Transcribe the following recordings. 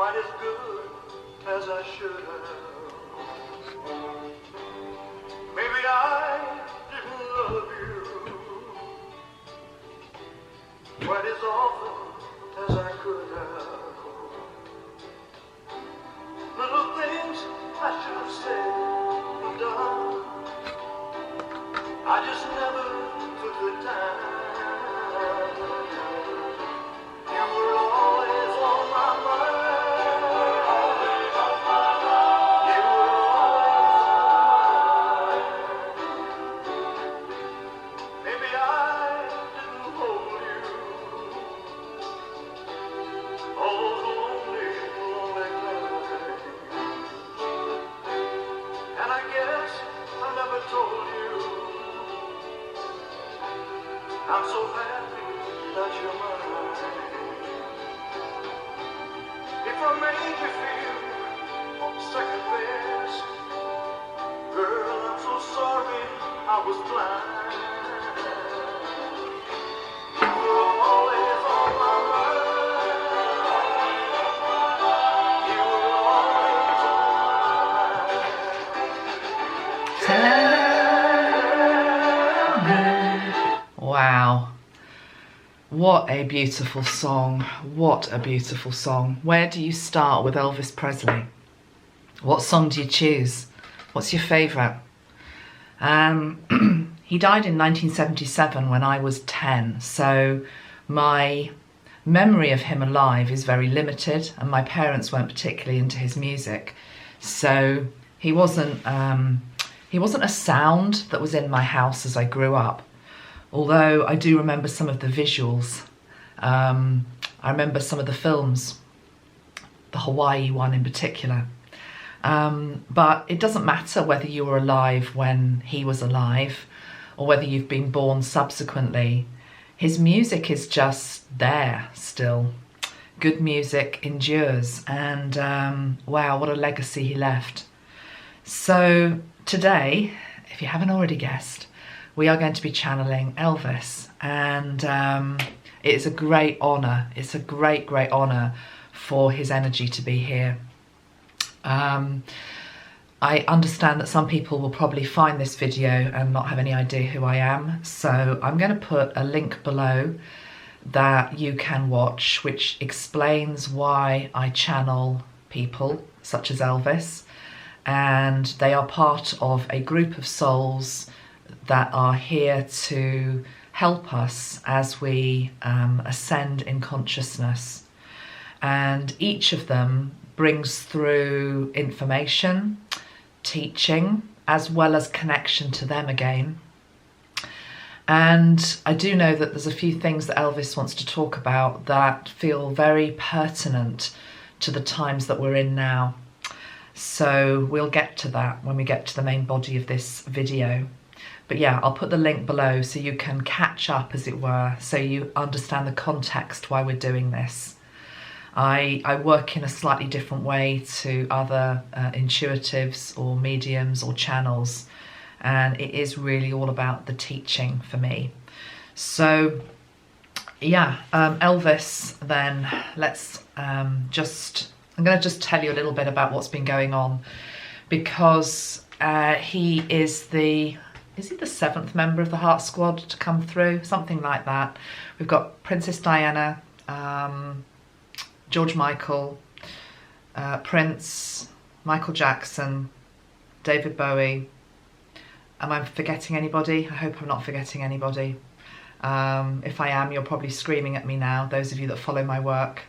quite as good as I should have. Maybe I didn't love you quite as often as I could have. Little things I should have said and done, I just never took the time. You were always on my mind. You were always on my mind. Maybe I didn't hold you all those lonely, lonely nights. And I guess I never told you I'm so happy that you're mine. If I made you feel second best, girl, I'm so sorry I was blind. You were always on my mind. You were always on my mind. Wow. What a beautiful song. What a beautiful song. Where do you start with Elvis Presley? What song do you choose? What's your favourite? He died in 1977 when I was 10, so my memory of him alive is very limited, and my parents weren't particularly into his music, so he wasn't a sound that was in my house as I grew up. Although I do remember some of the visuals. I remember some of the films, the Hawaii one in particular. But it doesn't matter whether you were alive when he was alive or whether you've been born subsequently. His music is just there still. Good music endures, and wow, what a legacy he left. So today, if you haven't already guessed, we are going to be channeling Elvis, and it is a great honour. It's a great, great honour for his energy to be here. I understand that some people will probably find this video and not have any idea who I am, so I'm going to put a link below that you can watch, which explains why I channel people such as Elvis, and they are part of a group of souls that are here to help us as we ascend in consciousness. And each of them brings through information, teaching, as well as connection to them again. And I do know that there's a few things that Elvis wants to talk about that feel very pertinent to the times that we're in now. So we'll get to that when we get to the main body of this video. But yeah, I'll put the link below so you can catch up, as it were, so you understand the context why we're doing this. I work in a slightly different way to other intuitives or mediums or channels, and it is really all about the teaching for me. So yeah, Elvis then, let's I'm going to just tell you a little bit about what's been going on, because he is he the 7th member of the Heart Squad to come through? Something like that. We've got Princess Diana, George Michael, Prince, Michael Jackson, David Bowie. Am I forgetting anybody? I hope I'm not forgetting anybody. If I am, you're probably screaming at me now, those of you that follow my work.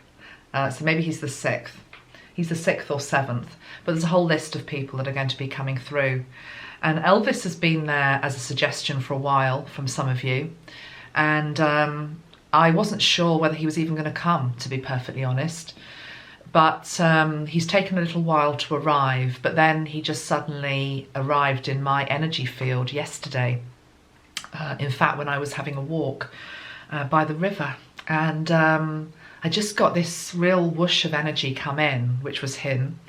So maybe he's the 6th. He's the 6th or 7th. But there's a whole list of people that are going to be coming through. And Elvis has been there as a suggestion for a while from some of you. And I wasn't sure whether he was even going to come, to be perfectly honest. But he's taken a little while to arrive, but then he just suddenly arrived in my energy field yesterday. In fact, when I was having a walk by the river, and I just got this real whoosh of energy come in, which was him.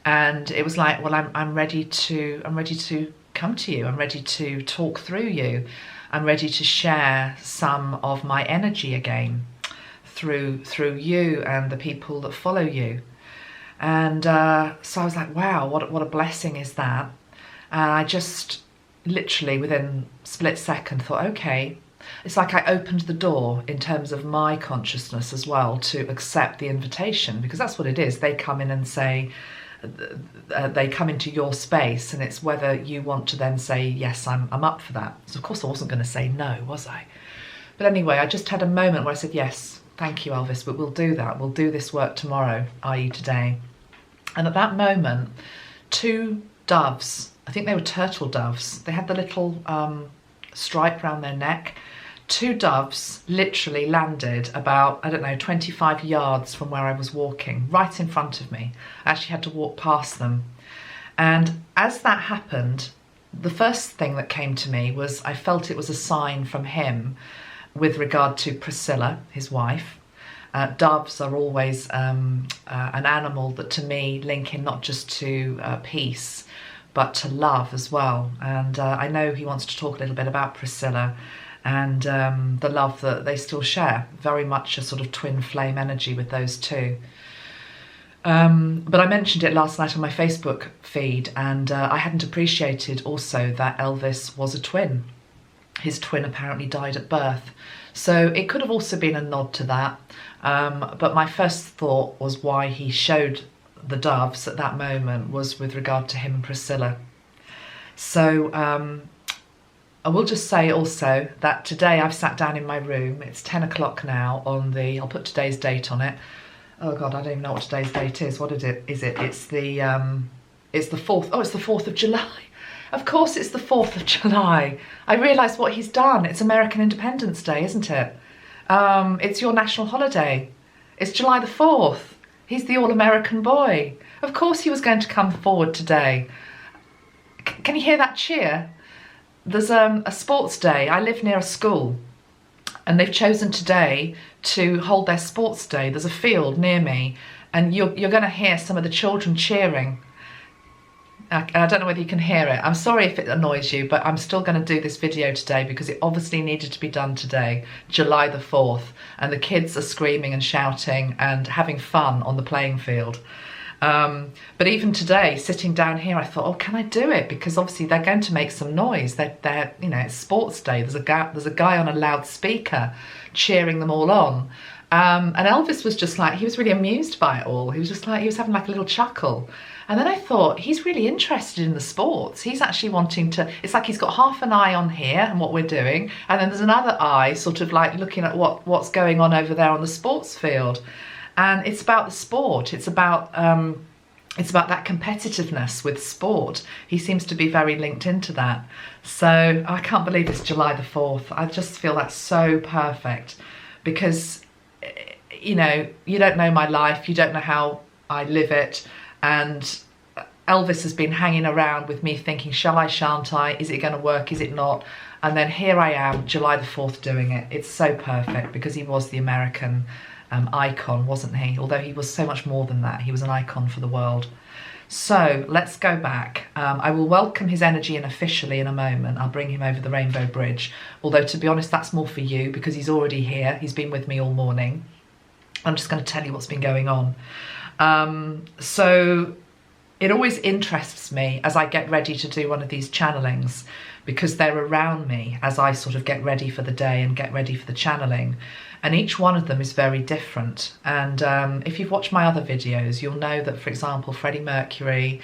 And it was like, well, I'm ready to come to you. I'm ready to talk through you. I'm ready to share some of my energy again through you and the people that follow you. And so I was like, wow, what a blessing is that? And I just literally within a split second thought, okay, it's like I opened the door in terms of my consciousness as well to accept the invitation, because that's what it is. They come in and say, they come into your space, and it's whether you want to then say, yes, I'm up for that. So of course I wasn't going to say no, was I? But anyway, I just had a moment where I said, yes, thank you, Elvis, but we'll do that. We'll do this work tomorrow, i.e. today. And at that moment, two doves, I think they were turtle doves, they had the little stripe around their neck. Two doves literally landed about, I don't know, 25 yards from where I was walking, right in front of me. I actually had to walk past them. And as that happened, the first thing that came to me was I felt it was a sign from him with regard to Priscilla, his wife. Doves are always an animal that to me link in not just to peace, but to love as well. And I know he wants to talk a little bit about Priscilla and the love that they still share. Very much a sort of twin flame energy with those two. But I mentioned it last night on my Facebook feed, and I hadn't appreciated also that Elvis was a twin. His twin apparently died at birth. So it could have also been a nod to that. But my first thought was why he showed the doves at that moment was with regard to him and Priscilla. So I will just say also that today I've sat down in my room. It's 10 o'clock now on the, I'll put today's date on it. Oh God, I don't even know what today's date is. What is it? It's the 4th. Oh, it's the 4th of July. Of course it's the 4th of July. I realised what he's done. It's American Independence Day, isn't it? It's your national holiday. It's July the 4th. He's the all-American boy. Of course he was going to come forward today. Can you hear that cheer? There's a sports day. I live near a school, and they've chosen today to hold their sports day. There's a field near me, and you're going to hear some of the children cheering. I don't know whether you can hear it. I'm sorry if it annoys you, but I'm still going to do this video today because it obviously needed to be done today, July the 4th, and the kids are screaming and shouting and having fun on the playing field. But even today, sitting down here, I thought, oh, can I do it? Because obviously they're going to make some noise. They're you know, it's sports day. There's a guy on a loudspeaker cheering them all on. And Elvis was just like, he was really amused by it all. He was just like, he was having like a little chuckle. And then I thought, he's really interested in the sports. He's actually wanting to, it's like he's got half an eye on here and what we're doing. And then there's another eye sort of like looking at what's going on over there on the sports field. And it's about the sport. It's about that competitiveness with sport. He seems to be very linked into that. So I can't believe it's July the 4th. I just feel that's so perfect because, you know, you don't know my life. You don't know how I live it. And Elvis has been hanging around with me thinking, shall I, shan't I? Is it going to work? Is it not? And then here I am, July the 4th, doing it. It's so perfect because he was the American icon, wasn't he? Although he was so much more than that. He was an icon for the world. So let's go back. I will welcome his energy in officially in a moment. I'll bring him over the Rainbow Bridge. Although, to be honest, that's more for you because he's already here. He's been with me all morning. I'm just going to tell you what's been going on. So it always interests me as I get ready to do one of these channelings because they're around me as I sort of get ready for the day and get ready for the channeling. And each one of them is very different. And if you've watched my other videos, you'll know that, for example, Freddie Mercury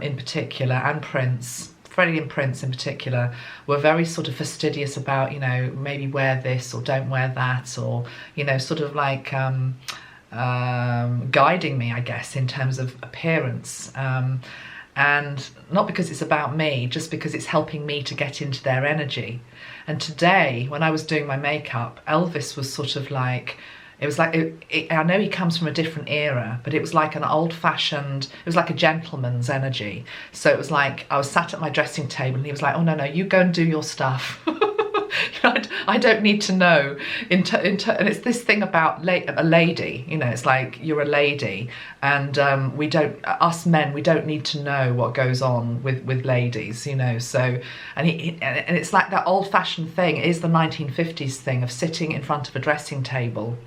in particular and Prince, Freddie and Prince in particular, were very sort of fastidious about, you know, maybe wear this or don't wear that, or, you know, sort of like guiding me, I guess, in terms of appearance. And not because it's about me, just because it's helping me to get into their energy. And today, when I was doing my makeup, Elvis was sort of like, it was like, I know he comes from a different era, but it was like an old-fashioned, it was like a gentleman's energy. So it was like, I was sat at my dressing table and he was like, oh, no, you go and do your stuff. I don't need to know. And it's this thing about a lady, you know, it's like you're a lady, and us men, we don't need to know what goes on with ladies, you know. So, and it's like that old-fashioned thing. It is the 1950s thing of sitting in front of a dressing table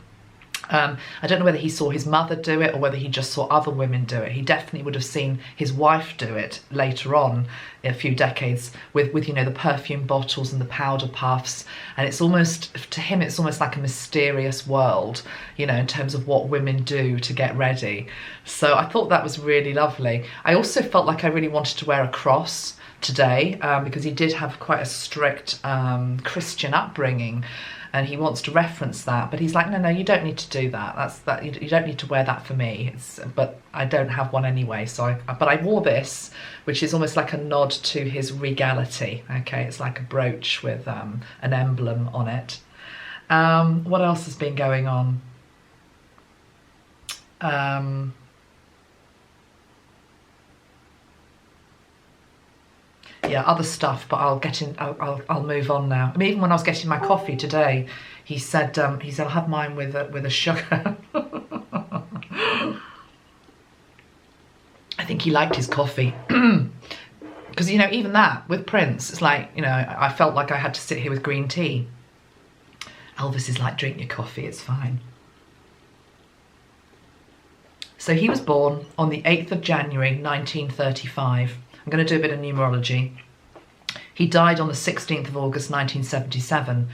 I don't know whether he saw his mother do it or whether he just saw other women do it. He definitely would have seen his wife do it later on, a few decades, with you know, the perfume bottles and the powder puffs. And it's almost, to him, it's almost like a mysterious world, you know, in terms of what women do to get ready. So I thought that was really lovely. I also felt like I really wanted to wear a cross today, because he did have quite a strict Christian upbringing. And he wants to reference that, but he's like, no, you don't need to do that. You don't need to wear that for me. But I don't have one anyway. So but I wore this, which is almost like a nod to his regality. Okay, it's like a brooch with an emblem on it. What else has been going on? Yeah, other stuff, but I'll move on now. I mean, even when I was getting my coffee today, he said I'll have mine with a sugar. I think he liked his coffee. Because, you know, even that, with Prince, it's like, you know, I felt like I had to sit here with green tea. Elvis is like, drink your coffee, it's fine. So he was born on the 8th of January, 1935. I'm going to do a bit of numerology. He died on the 16th of August, 1977.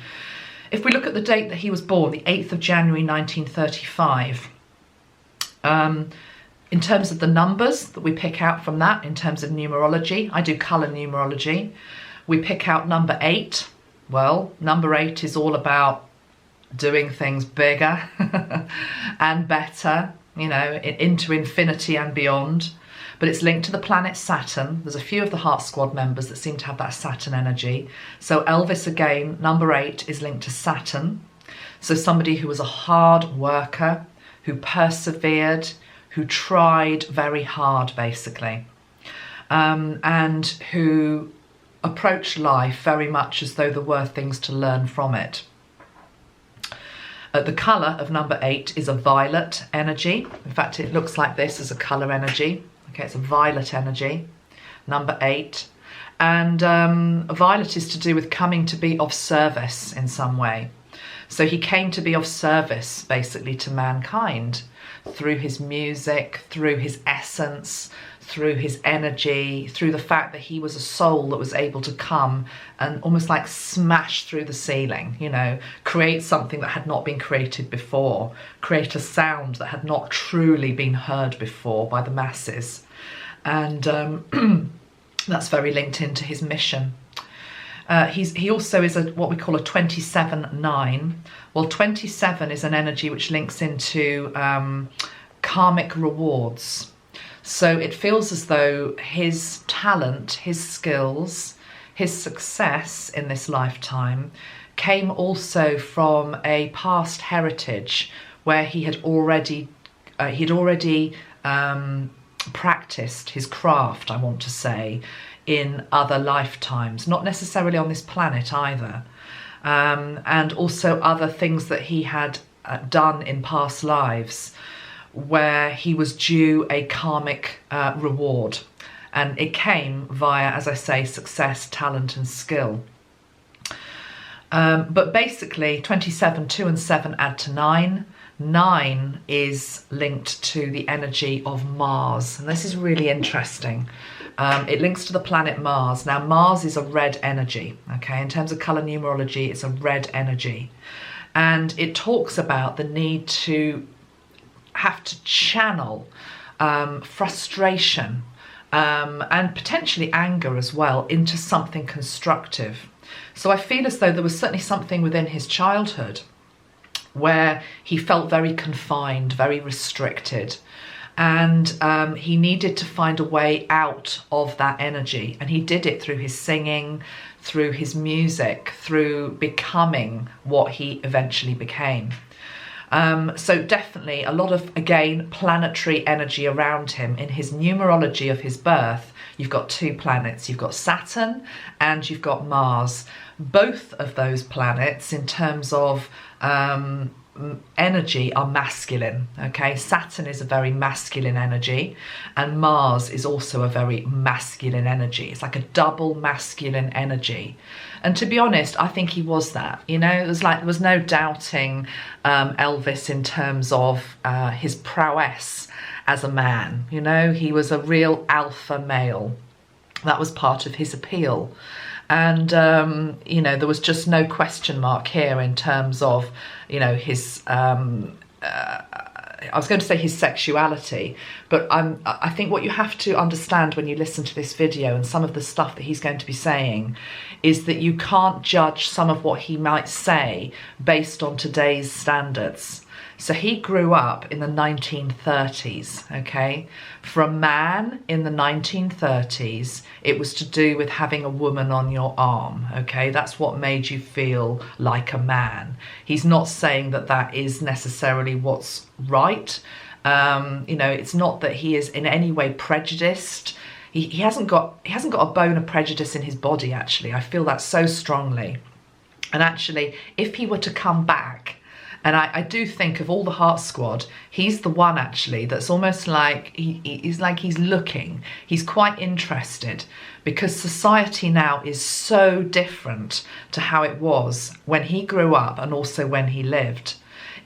If we look at the date that he was born, the 8th of January, 1935, in terms of the numbers that we pick out from that, in terms of numerology, I do colour numerology. We pick out number 8. Well, number 8 is all about doing things bigger and better, you know, into infinity and beyond. But it's linked to the planet Saturn. There's a few of the Heart Squad members that seem to have that Saturn energy. So Elvis, again, number 8 is linked to Saturn. So somebody who was a hard worker, who persevered, who tried very hard, basically, and who approached life very much as though there were things to learn from it. The colour of number 8 is a violet energy. In fact, it looks like this as a colour energy. Okay, it's a violet energy, number 8. And violet is to do with coming to be of service in some way. So he came to be of service, basically, to mankind through his music, through his essence, through his energy, through the fact that he was a soul that was able to come and almost like smash through the ceiling, you know, create something that had not been created before, create a sound that had not truly been heard before by the masses. And that's very linked into his mission. He also is what we call a 27-9. Well, 27 is an energy which links into karmic rewards. So it feels as though his talent, his skills, his success in this lifetime came also from a past heritage where he had already practiced his craft, I want to say, in other lifetimes, not necessarily on this planet either, and also other things that he had done in past lives where he was due a karmic reward, and it came via, as I say, success, talent and skill. But basically 27, 2 and 7 add to 9. 9 is linked to the energy of Mars, and this is really interesting. It links to the planet Mars. Now, Mars is a red energy, okay? In terms of colour numerology, it's a red energy. And it talks about the need to have to channel frustration and potentially anger as well into something constructive. So I feel as though there was certainly something within his childhood where he felt very confined, very restricted, and he needed to find a way out of that energy, and he did it through his singing, through his music, through becoming what he eventually became. So definitely a lot of, again, planetary energy around him. In his numerology of his birth, you've got 2 planets. You've got Saturn and you've got Mars. Both of those planets, in terms of energy are masculine. Okay, Saturn is a very masculine energy, and Mars is also a very masculine energy. It's like a double masculine energy. And to be honest, I think he was that. You know, there was no doubting Elvis in terms of his prowess as a man. You know, he was a real alpha male. That was part of his appeal. And, you know, there was just no question mark here in terms of, you know, his, I was going to say his sexuality, but I think what you have to understand when you listen to this video and some of the stuff that he's going to be saying is that you can't judge some of what he might say based on today's standards. So he grew up in the 1930s, okay? For a man in the 1930s, it was to do with having a woman on your arm, okay? That's what made you feel like a man. He's not saying that that is necessarily what's right. You know, it's not that he is in any way prejudiced. He hasn't got a bone of prejudice in his body, actually. I feel that so strongly. And actually, if he were to come back, and I do think of all the Heart Squad, he's the one actually that's almost like he's looking. He's quite interested because society now is so different to how it was when he grew up and also when he lived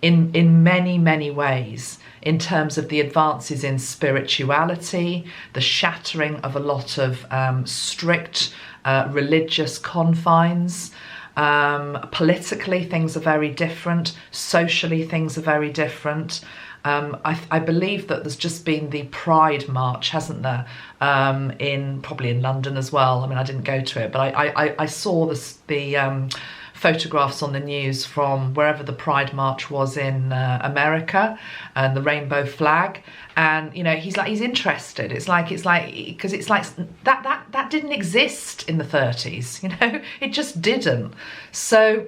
in many, many ways, in terms of the advances in spirituality, the shattering of a lot of strict religious confines. Politically, things are very different. Socially, things are very different. I believe that there's just been the Pride March, hasn't there? Probably in London as well. I mean, I didn't go to it, but I saw the photographs on the news from wherever the Pride March was in America, and the rainbow flag. And you know, he's interested. It's like because it's like that didn't exist in the 30s. You know, it just didn't. So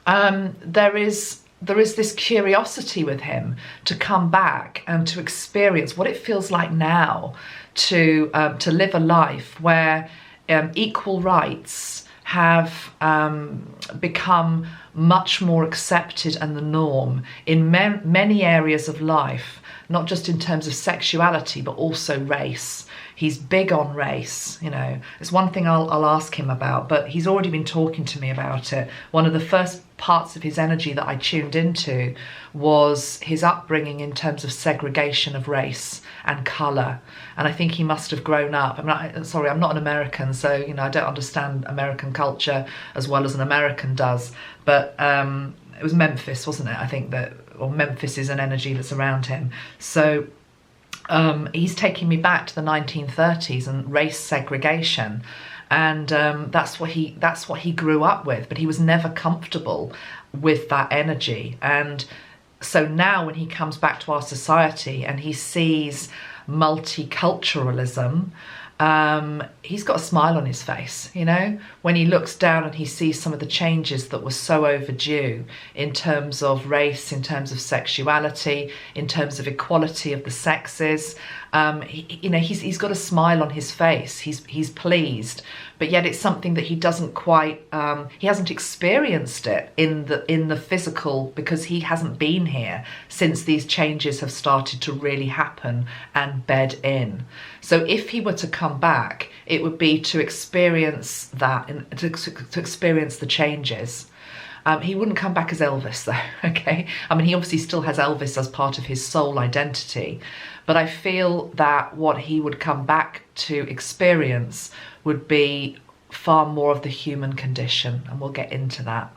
there is this curiosity with him to come back and to experience what it feels like now to live a life where equal rights have become much more accepted and the norm in many areas of life, not just in terms of sexuality, but also race. He's big on race, you know. It's one thing I'll ask him about, but he's already been talking to me about it. One of the first parts of his energy that I tuned into was his upbringing in terms of segregation of race and colour. And I think he must have grown up. I'm not an American, so you know, I don't understand American culture as well as an American does. But it was Memphis, wasn't it? I think or Memphis is an energy that's around him. So he's taking me back to the 1930s and race segregation. And that's what he grew up with, but he was never comfortable with that energy. And so now when he comes back to our society and he sees multiculturalism, he's got a smile on his face, you know, when he looks down and he sees some of the changes that were so overdue in terms of race, in terms of sexuality, in terms of equality of the sexes. He's got a smile on his face. He's pleased, but yet it's something that he doesn't quite. He hasn't experienced it in the physical because he hasn't been here since these changes have started to really happen and bed in. So if he were to come back, it would be to experience that and to experience the changes. He wouldn't come back as Elvis though, okay? I mean, he obviously still has Elvis as part of his soul identity, but I feel that what he would come back to experience would be far more of the human condition, and we'll get into that.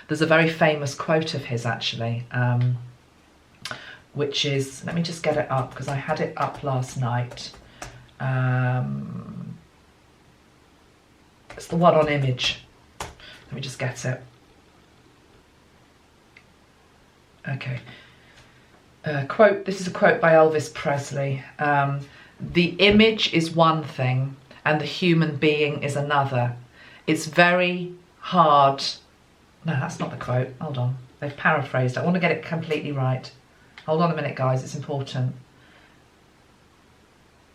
There's a very famous quote of his actually, which is, let me just get it up because I had it up last night. It's the one on Image. Let me just get it. Okay. Quote. This is a quote by Elvis Presley. The image is one thing and the human being is another. It's very hard. No, that's not the quote. Hold on. They've paraphrased. I want to get it completely right. Hold on a minute, guys. It's important.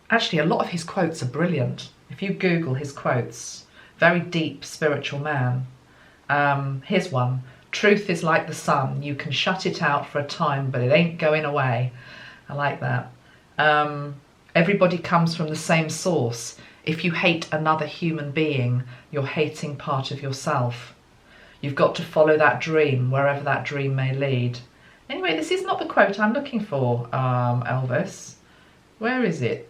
Actually, a lot of his quotes are brilliant. If you Google his quotes, very deep spiritual man. Here's one. Truth is like the sun. You can shut it out for a time, but it ain't going away. I like that. Everybody comes from the same source. If you hate another human being, you're hating part of yourself. You've got to follow that dream, wherever that dream may lead. Anyway, this is not the quote I'm looking for, Elvis. Where is it?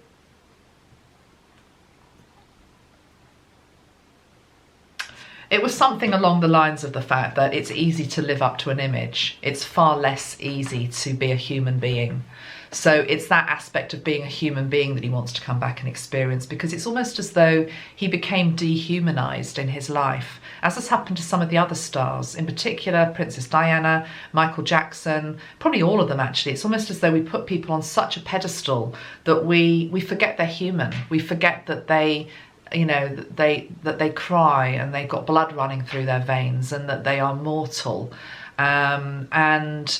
It was something along the lines of the fact that it's easy to live up to an image. It's far less easy to be a human being. So it's that aspect of being a human being that he wants to come back and experience, because it's almost as though he became dehumanized in his life, as has happened to some of the other stars, in particular Princess Diana, Michael Jackson, probably all of them actually. It's almost as though we put people on such a pedestal that we forget they're human. We forget that they, you know, that they cry and they've got blood running through their veins and that they are mortal. And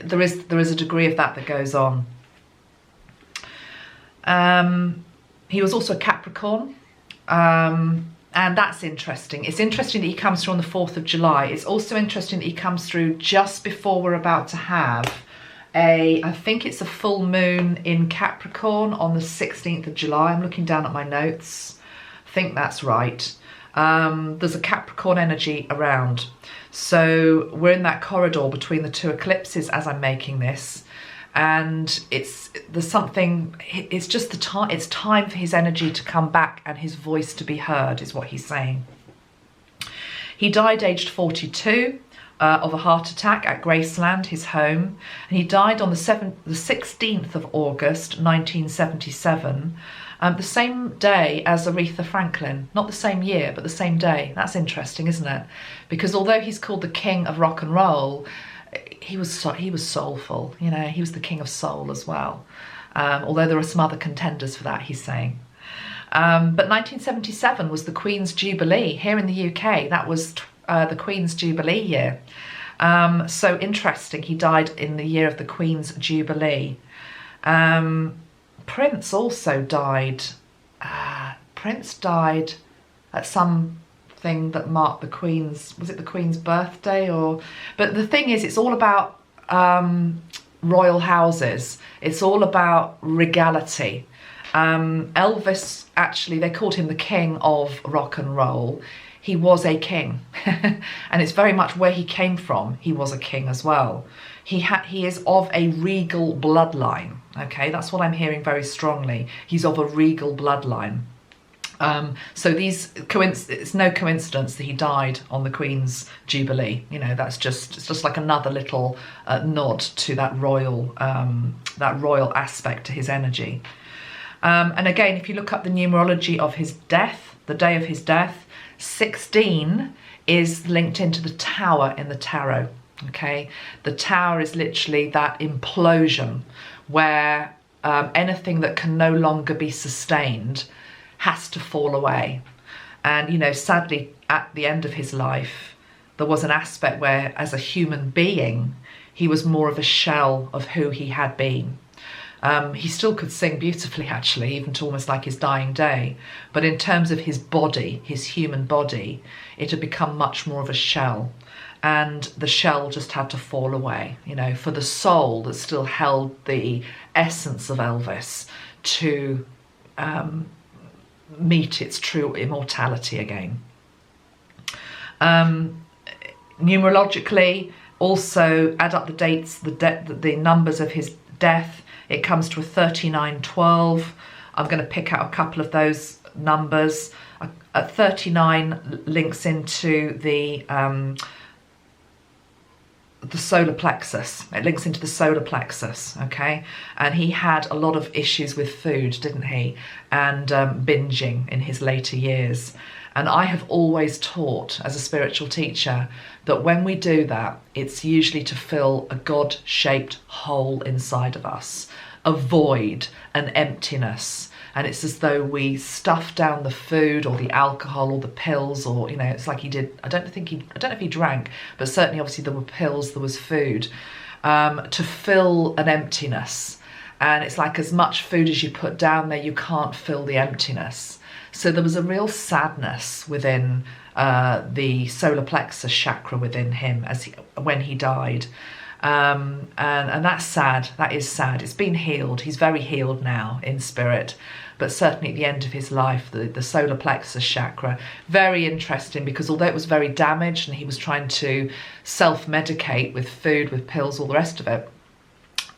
there is a degree of that goes on. He was also a Capricorn, and that's interesting. It's interesting that he comes through on the 4th of July. It's also interesting that he comes through just before we're about to have I think it's a full moon in Capricorn on the 16th of July. I'm looking down at my notes. I think that's right. There's a Capricorn energy around. So we're in that corridor between the two eclipses as I'm making this. And there's something, it's just the time, it's time for his energy to come back and his voice to be heard, is what he's saying. He died aged 42 of a heart attack at Graceland, his home. And he died on the 16th of August, 1977. The same day as Aretha Franklin, not the same year, but the same day. That's interesting, isn't it? Because although he's called the king of rock and roll, he was soulful. You know, he was the king of soul as well. Although there are some other contenders for that, he's saying. But 1977 was the Queen's Jubilee here in the UK. That was the Queen's Jubilee year. So interesting. He died in the year of the Queen's Jubilee. Prince also died. Prince died at something that marked the Queen's, was it the Queen's birthday or? But the thing is, it's all about royal houses. It's all about regality. Elvis, actually, they called him the king of rock and roll. He was a king. And it's very much where he came from. He was a king as well. He is of a regal bloodline. Okay, that's what I'm hearing very strongly. He's of a regal bloodline. So it's no coincidence that he died on the Queen's Jubilee. You know, it's just like another little nod to that royal aspect to his energy. And again, if you look up the numerology of his death, the day of his death, 16 is linked into the tower in the tarot. Okay, the tower is literally that implosion where anything that can no longer be sustained has to fall away. And, you know, sadly, at the end of his life, there was an aspect where, as a human being, he was more of a shell of who he had been. He still could sing beautifully, actually, even to almost like his dying day. But in terms of his body, his human body, it had become much more of a shell. And the shell just had to fall away, you know, for the soul that still held the essence of Elvis to meet its true immortality again. Numerologically, also add up the dates, the numbers of his death. It comes to a 3912. I'm going to pick out a couple of those numbers. 39 links into the solar plexus. It links into the solar plexus, okay? And he had a lot of issues with food, didn't he? And binging in his later years. And I have always taught as a spiritual teacher that when we do that, it's usually to fill a God-shaped hole inside of us, a void, an emptiness. And it's as though we stuff down the food or the alcohol or the pills, or, you know, it's like he did. I don't know if he drank, but certainly obviously there were pills, there was food, to fill an emptiness. And it's like as much food as you put down there, you can't fill the emptiness. So there was a real sadness within the solar plexus chakra within him when he died. And that's sad. That is sad. It's been healed. He's very healed now in spirit. But certainly at the end of his life, the solar plexus chakra, very interesting, because although it was very damaged and he was trying to self-medicate with food, with pills, all the rest of it,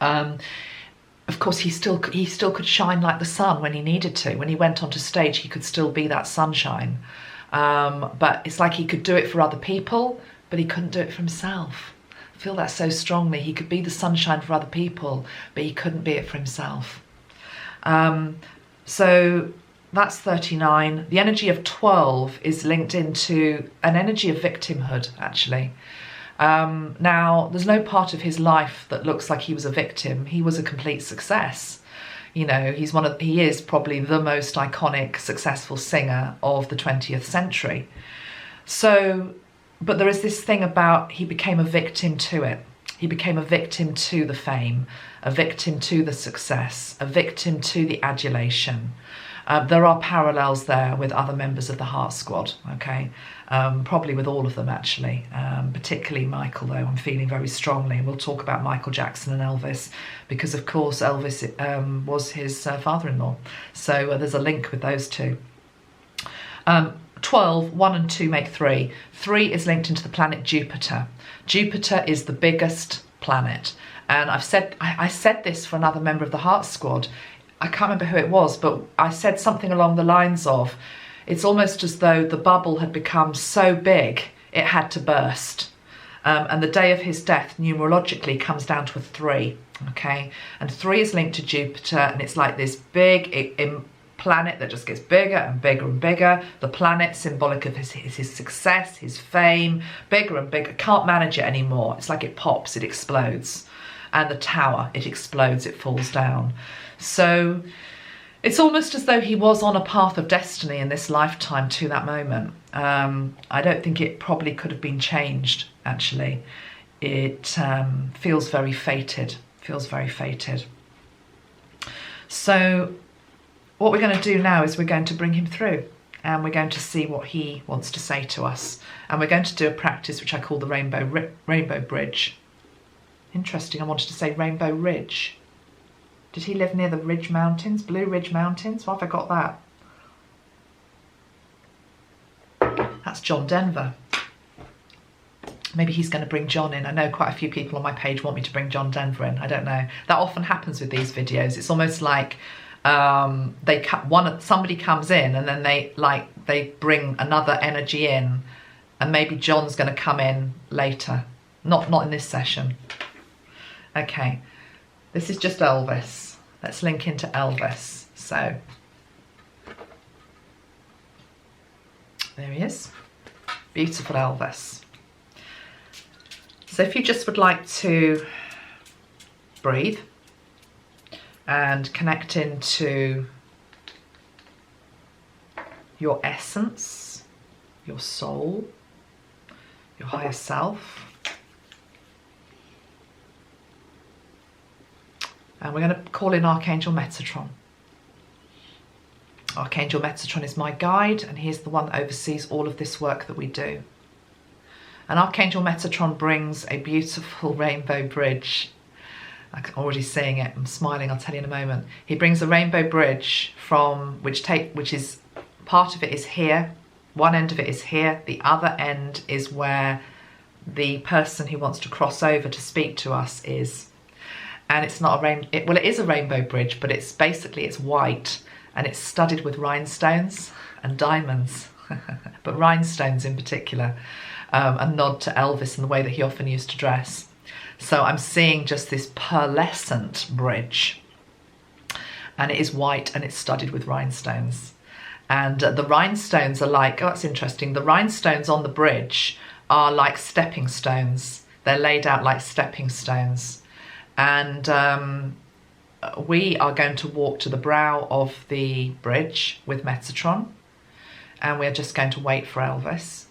of course he still could shine like the sun when he needed to. When he went onto stage, he could still be that sunshine. But it's like he could do it for other people, but he couldn't do it for himself. I feel that so strongly. He could be the sunshine for other people, but he couldn't be it for himself. So that's 39. The energy of 12 is linked into an energy of victimhood, actually. Now, there's no part of his life that looks like he was a victim. He was a complete success. You know, he is probably the most iconic, successful singer of the 20th century. So, but there is this thing about he became a victim to it. He became a victim to the fame, a victim to the success, a victim to the adulation. There are parallels there with other members of the Heart Squad, okay? Probably with all of them, actually. Particularly Michael, though, I'm feeling very strongly. And we'll talk about Michael Jackson and Elvis, because, of course, Elvis was his father-in-law. So there's a link with those two. 12, 1 and 2 make 3. 3 is linked into the planet Jupiter. Jupiter is the biggest planet. And I said this for another member of the Heart Squad. I can't remember who it was, but I said something along the lines of, it's almost as though the bubble had become so big, it had to burst. And the day of his death, numerologically, comes down to a 3, okay? And 3 is linked to Jupiter, and it's like this big planet that just gets bigger and bigger and bigger. The planet symbolic of his success, his fame, bigger and bigger. Can't manage it anymore. It's like it pops, it explodes. And the tower, it explodes, it falls down. So it's almost as though he was on a path of destiny in this lifetime to that moment. I don't think it probably could have been changed, actually. It feels very fated, So what we're going to do now is we're going to bring him through, and we're going to see what he wants to say to us. And we're going to do a practice which I call the Rainbow Bridge. Interesting, I wanted to say Rainbow Ridge. Did he live near the Ridge Mountains? Blue Ridge Mountains? Why have I got that? That's John Denver. Maybe he's going to bring John in. I know quite a few people on my page want me to bring John Denver in. I don't know. That often happens with these videos. It's almost like somebody comes in and then they bring another energy in, and maybe John's going to come in later. Not in this session. Okay. This is just Elvis. Let's link into Elvis. So, there he is. Beautiful Elvis. So if you just would like to breathe and connect into your essence, your soul, your higher self. And we're going to call in Archangel Metatron. Archangel Metatron is my guide, and he's the one that oversees all of this work that we do. And Archangel Metatron brings a beautiful rainbow bridge. I'm already seeing it. I'm smiling. I'll tell you in a moment. He brings a rainbow bridge which is part of it is here. One end of it is here. The other end is where the person who wants to cross over to speak to us is. And it's not it is a rainbow bridge, but it's white, and it's studded with rhinestones and diamonds, but rhinestones in particular, a nod to Elvis and the way that he often used to dress. So I'm seeing just this pearlescent bridge, and it is white and it's studded with rhinestones. And the rhinestones are like, oh, that's interesting. The rhinestones on the bridge are like stepping stones. They're laid out like stepping stones. And we are going to walk to the brow of the bridge with Metatron, and we're just going to wait for Elvis.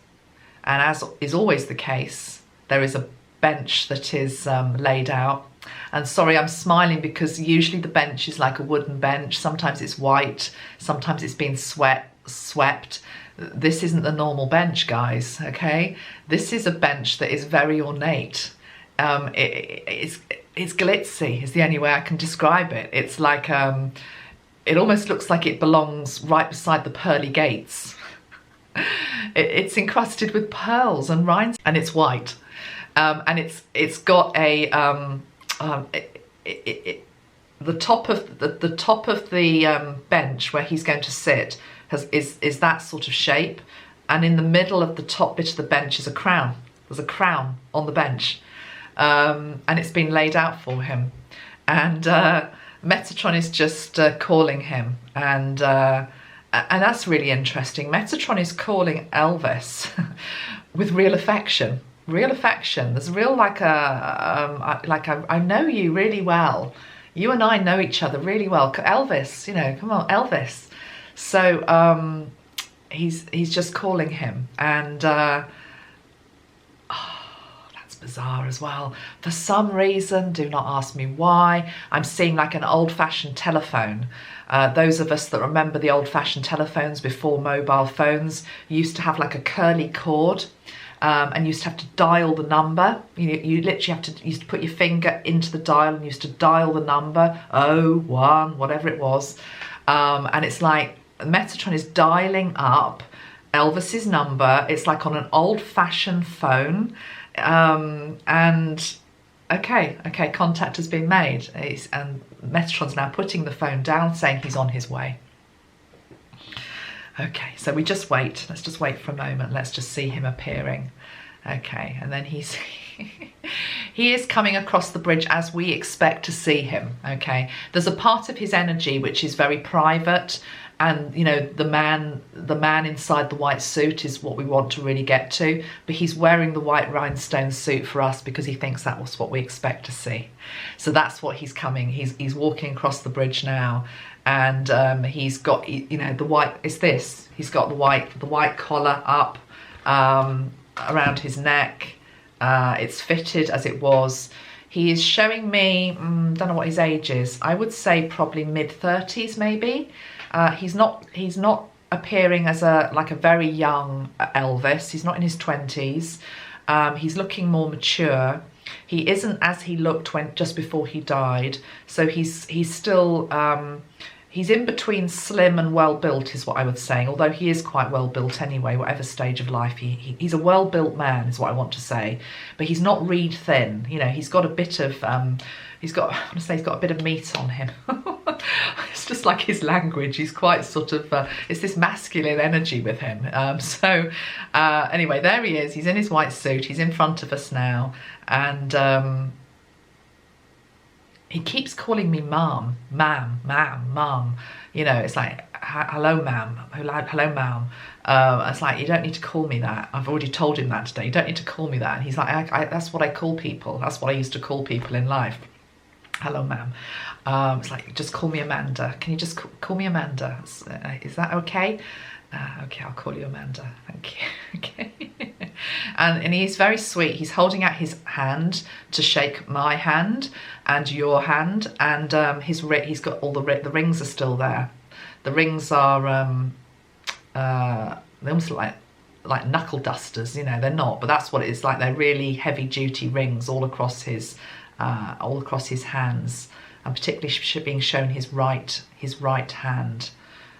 And as is always the case, there is a bench that is laid out. And sorry, I'm smiling because usually the bench is like a wooden bench. Sometimes it's white, sometimes it's been swept. This isn't the normal bench, guys, okay? This is a bench that is very ornate. It's glitzy is the only way I can describe it. It's like, it almost looks like it belongs right beside the pearly gates. It's encrusted with pearls and rhinestones, and it's white. And it's got a, the top of the bench where he's going to sit is that sort of shape, and in the middle of the top bit of the bench is a crown. There's a crown on the bench, and it's been laid out for him, and Metatron is just calling him, and that's really interesting. Metatron is calling Elvis with real affection. Real affection. There's real I know you really well. You and I know each other really well. Elvis, you know, come on, Elvis. So he's just calling him, and that's bizarre as well. For some reason, do not ask me why, I'm seeing like an old-fashioned telephone. Those of us that remember the old-fashioned telephones before mobile phones used to have like a curly cord. And you used to have to dial the number. You literally used to put your finger into the dial and used to dial the number, 01, whatever it was. And it's like Metatron is dialing up Elvis's number. It's like on an old-fashioned phone. And okay, contact has been made. And Metatron's now putting the phone down, saying he's on his way. Okay, so we just wait. Let's just wait for a moment. Let's just see him appearing. Okay, and then he is coming across the bridge as we expect to see him. Okay, there's a part of his energy which is very private, and you know, the man inside the white suit is what we want to really get to. But he's wearing the white rhinestone suit for us because he thinks that was what we expect to see. So that's what he's coming. He's walking across the bridge now. And he's got, you know, the white, it's this. He's got the white collar up around his neck. It's fitted as it was. He is showing me, don't know what his age is. I would say probably mid-30s maybe. He's not appearing as like a very young Elvis. He's not in his 20s. He's looking more mature. He isn't as he looked just before he died. So he's still, he's in between slim and well-built is what I would say, although he is quite well-built anyway, whatever stage of life. He's a well-built man is what I want to say, but he's not reed thin. You know, he's got a bit of, he's got a bit of meat on him. It's just like his language. He's quite sort of, it's this masculine energy with him. Anyway, there he is. He's in his white suit. He's in front of us now. And he keeps calling me ma'am. You know, it's like, hello, ma'am. Hello, ma'am. It's like, you don't need to call me that. I've already told him that today. You don't need to call me that. And he's like, that's what I call people. That's what I used to call people in life. Hello, ma'am. It's like, just call me Amanda. Can you just call me Amanda? Is that okay? Okay, I'll call you Amanda. Thank you. Okay. And he's very sweet. He's holding out his hand to shake my hand and your hand, and he's got all the rings are still there. The rings are they almost look like knuckle dusters. You know, they're not, but that's what it is like. They're really heavy duty rings all across his hands, and particularly being shown his right hand.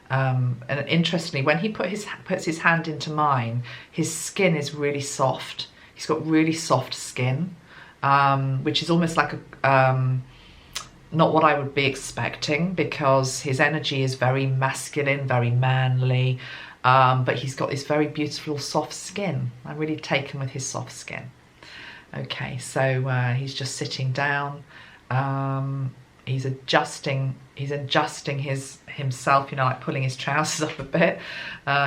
And interestingly, when he puts his hand into mine, his skin is really soft. He's got really soft skin, which is almost like not what I would be expecting, because his energy is very masculine, very manly, but he's got this very beautiful soft skin. I'm really taken with his soft skin. Okay, so he's just sitting down. He's adjusting himself, you know, like pulling his trousers up a bit.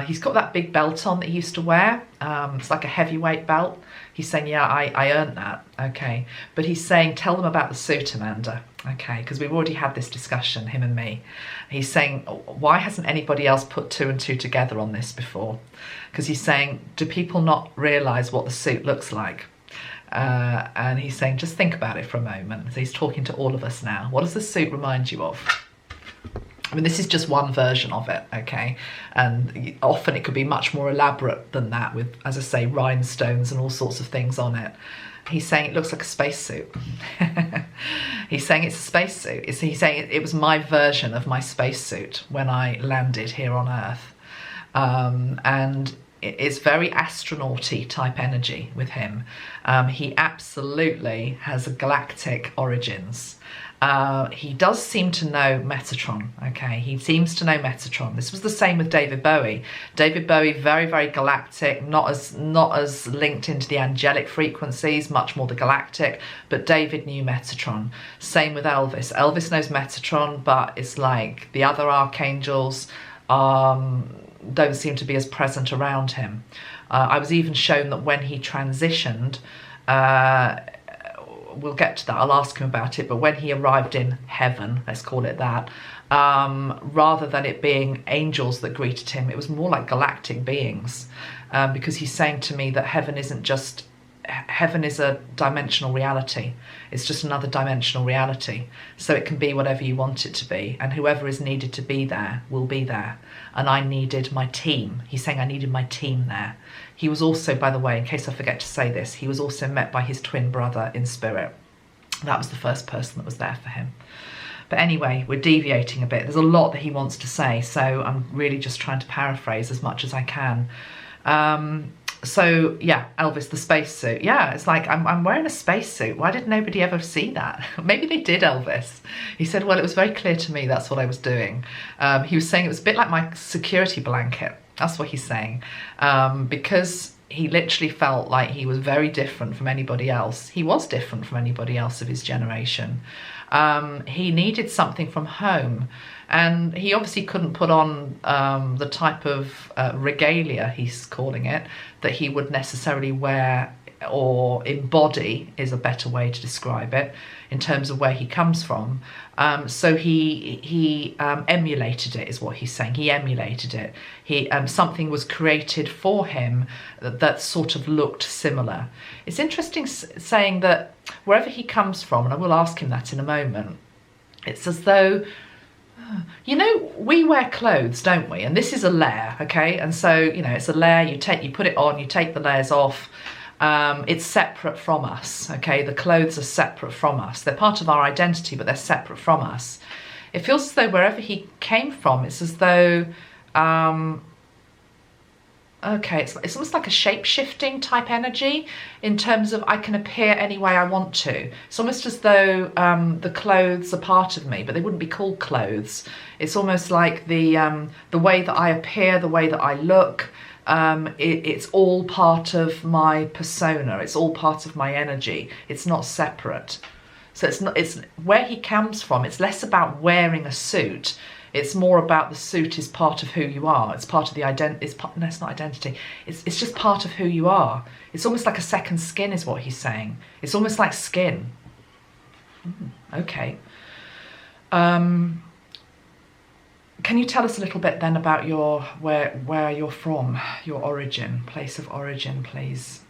He's got that big belt on that he used to wear. It's like a heavyweight belt. He's saying, yeah, I earned that. Okay. But he's saying, tell them about the suit, Amanda. Okay. Because we've already had this discussion, him and me. He's saying, why hasn't anybody else put 2 and 2 together on this before? Because he's saying, do people not realise what the suit looks like? And he's saying, just think about it for a moment. So he's talking to all of us now. What does the suit remind you of? I mean, this is just one version of it, okay? And often it could be much more elaborate than that with, as I say, rhinestones and all sorts of things on it. He's saying it looks like a spacesuit. He's saying it's a spacesuit. He's saying it was my version of my spacesuit when I landed here on Earth. And it's very astronauty type energy with him. He absolutely has a galactic origins. He does seem to know Metatron, okay? He seems to know Metatron. This was the same with David Bowie. David Bowie, very, very galactic, not as linked into the angelic frequencies, much more the galactic, but David knew Metatron. Same with Elvis. Elvis knows Metatron, but it's like the other archangels don't seem to be as present around him. I was even shown that when he transitioned, we'll get to that, I'll ask him about it, but when he arrived in heaven, let's call it that, rather than it being angels that greeted him, it was more like galactic beings, because he's saying to me that heaven isn't just, heaven is a dimensional reality. It's just another dimensional reality. So it can be whatever you want it to be, and whoever is needed to be there will be there. And I needed my team. He's saying I needed my team there. He was also, by the way, in case I forget to say this, he was also met by his twin brother in spirit. That was the first person that was there for him. But anyway, we're deviating a bit. There's a lot that he wants to say, so I'm really just trying to paraphrase as much as I can. So yeah, Elvis, the spacesuit. Yeah, it's like, I'm wearing a spacesuit. Why did nobody ever see that? Maybe they did, Elvis. He said, well, it was very clear to me that's what I was doing. He was saying it was a bit like my security blanket. That's what he's saying. Because he literally felt like he was very different from anybody else. He was different from anybody else of his generation. He needed something from home. And he obviously couldn't put on the type of regalia, he's calling it, that he would necessarily wear or embody, is a better way to describe it, in terms of where he comes from. So he emulated it, is what he's saying. He emulated it. Something was created for him that sort of looked similar. It's interesting saying that wherever he comes from, and I will ask him that in a moment, it's as though, you know, we wear clothes, don't we? And this is a layer, okay? And so, you know, it's a layer, you put it on, you take the layers off. It's separate from us, okay? The clothes are separate from us. They're part of our identity, but they're separate from us. It feels as though wherever he came from, it's as though, okay, it's almost like a shape-shifting type energy in terms of I can appear any way I want to. It's almost as though the clothes are part of me, but they wouldn't be called clothes. It's almost like the way that I appear, the way that I look, it's all part of my persona. It's all part of my energy. It's not separate. So it's where he comes from. It's less about wearing a suit. It's more about the suit is part of who you are. It's part of the identity. No, it's not identity. It's just part of who you are. It's almost like a second skin is what he's saying. It's almost like skin. Okay. Can you tell us a little bit then about your where you're from, your origin, place of origin, please?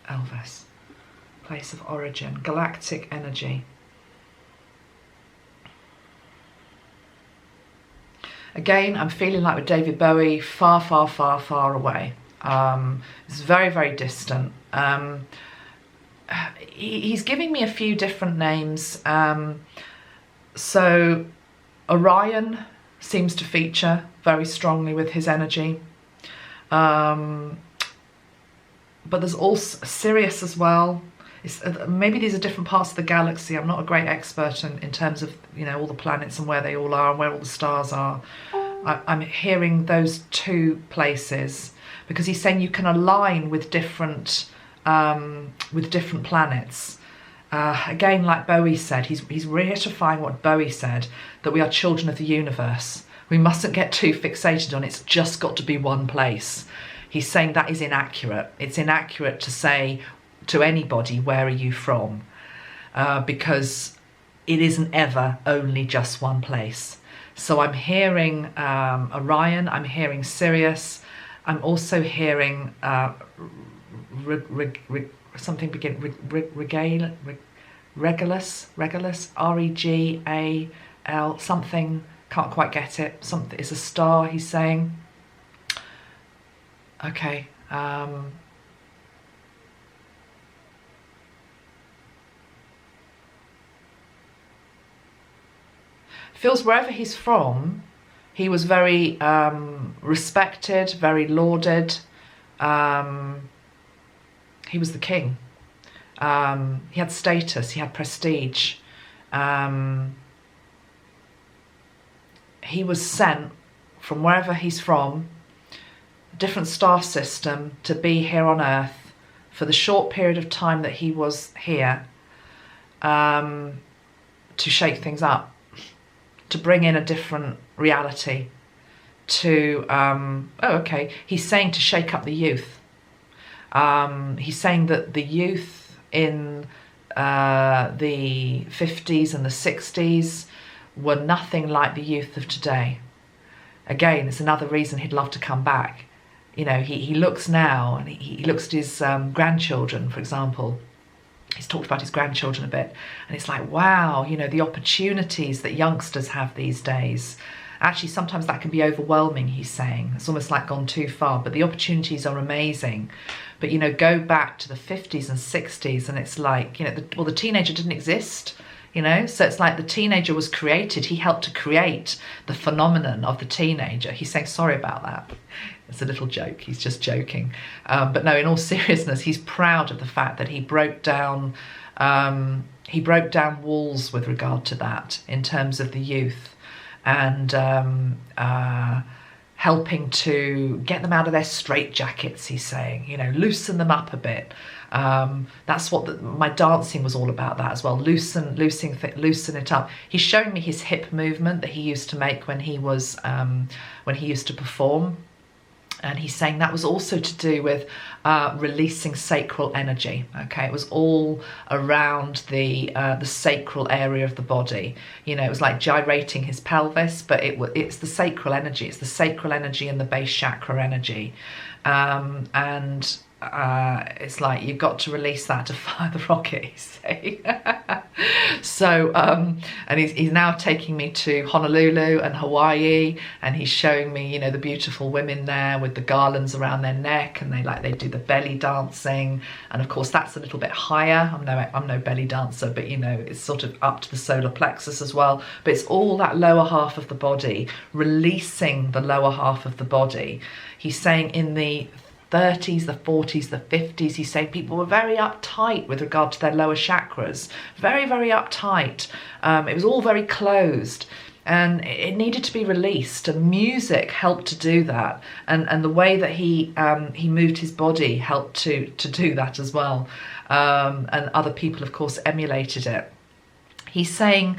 Elvis, place of origin, galactic energy. Again, I'm feeling like with David Bowie, far, far, far, far away. It's very, very distant. He's giving me a few different names. So Orion seems to feature very strongly with his energy. But there's also Sirius as well. Maybe these are different parts of the galaxy. I'm not a great expert in terms of, you know, all the planets and where they all are and where all the stars are. I'm hearing those two places because he's saying you can align with different planets. Again, like Bowie said, he's reiterifying what Bowie said, that we are children of the universe. We mustn't get too fixated on it's just got to be one place. He's saying that is inaccurate. It's inaccurate to say to anybody, where are you from? Because it isn't ever only just one place. So I'm hearing Orion, I'm hearing Sirius, I'm also hearing something begin, Regulus, R-E-G-A-L, something, can't quite get it. Something, it's a star, he's saying. Okay. Feels wherever he's from, he was very respected, very lauded. He was the king. He had status, he had prestige. He was sent from wherever he's from, different star system, to be here on Earth for the short period of time that he was here, to shake things up, to bring in a different reality, to, he's saying to shake up the youth. He's saying that the youth in the 50s and the 60s were nothing like the youth of today. Again, it's another reason he'd love to come back. You know, he looks now, and he looks at his grandchildren, for example. He's talked about his grandchildren a bit, and it's like, wow, you know, the opportunities that youngsters have these days. Actually, sometimes that can be overwhelming, he's saying. It's almost like gone too far, but the opportunities are amazing. But, you know, go back to the 50s and 60s, and it's like, you know, the teenager didn't exist, you know? So it's like the teenager was created. He helped to create the phenomenon of the teenager. He's saying sorry about that. It's a little joke. He's just joking. But no, in all seriousness, he's proud of the fact that he broke down walls with regard to that in terms of the youth, and helping to get them out of their straitjackets, he's saying, you know, loosen them up a bit. That's what my dancing was all about, that as well, loosen it up. He's showing me his hip movement that he used to make when he used to perform. And he's saying that was also to do with releasing sacral energy. Okay, it was all around the sacral area of the body. You know, it was like gyrating his pelvis, but it's the sacral energy. It's the sacral energy and the base chakra energy, and it's like you've got to release that to fire the rocket, he's saying. So, and he's now taking me to Honolulu and Hawaii, and he's showing me, you know, the beautiful women there with the garlands around their neck, and they do the belly dancing, and of course that's a little bit higher. I'm no belly dancer, but you know, it's sort of up to the solar plexus as well. But it's all that lower half of the body, releasing the lower half of the body. He's saying in the 30s, the 40s, the 50s, he's saying people were very uptight with regard to their lower chakras. Very, very uptight. It was all very closed, and it needed to be released, and music helped to do that. And the way that he moved his body helped to do that as well. And other people, of course, emulated it. He's saying,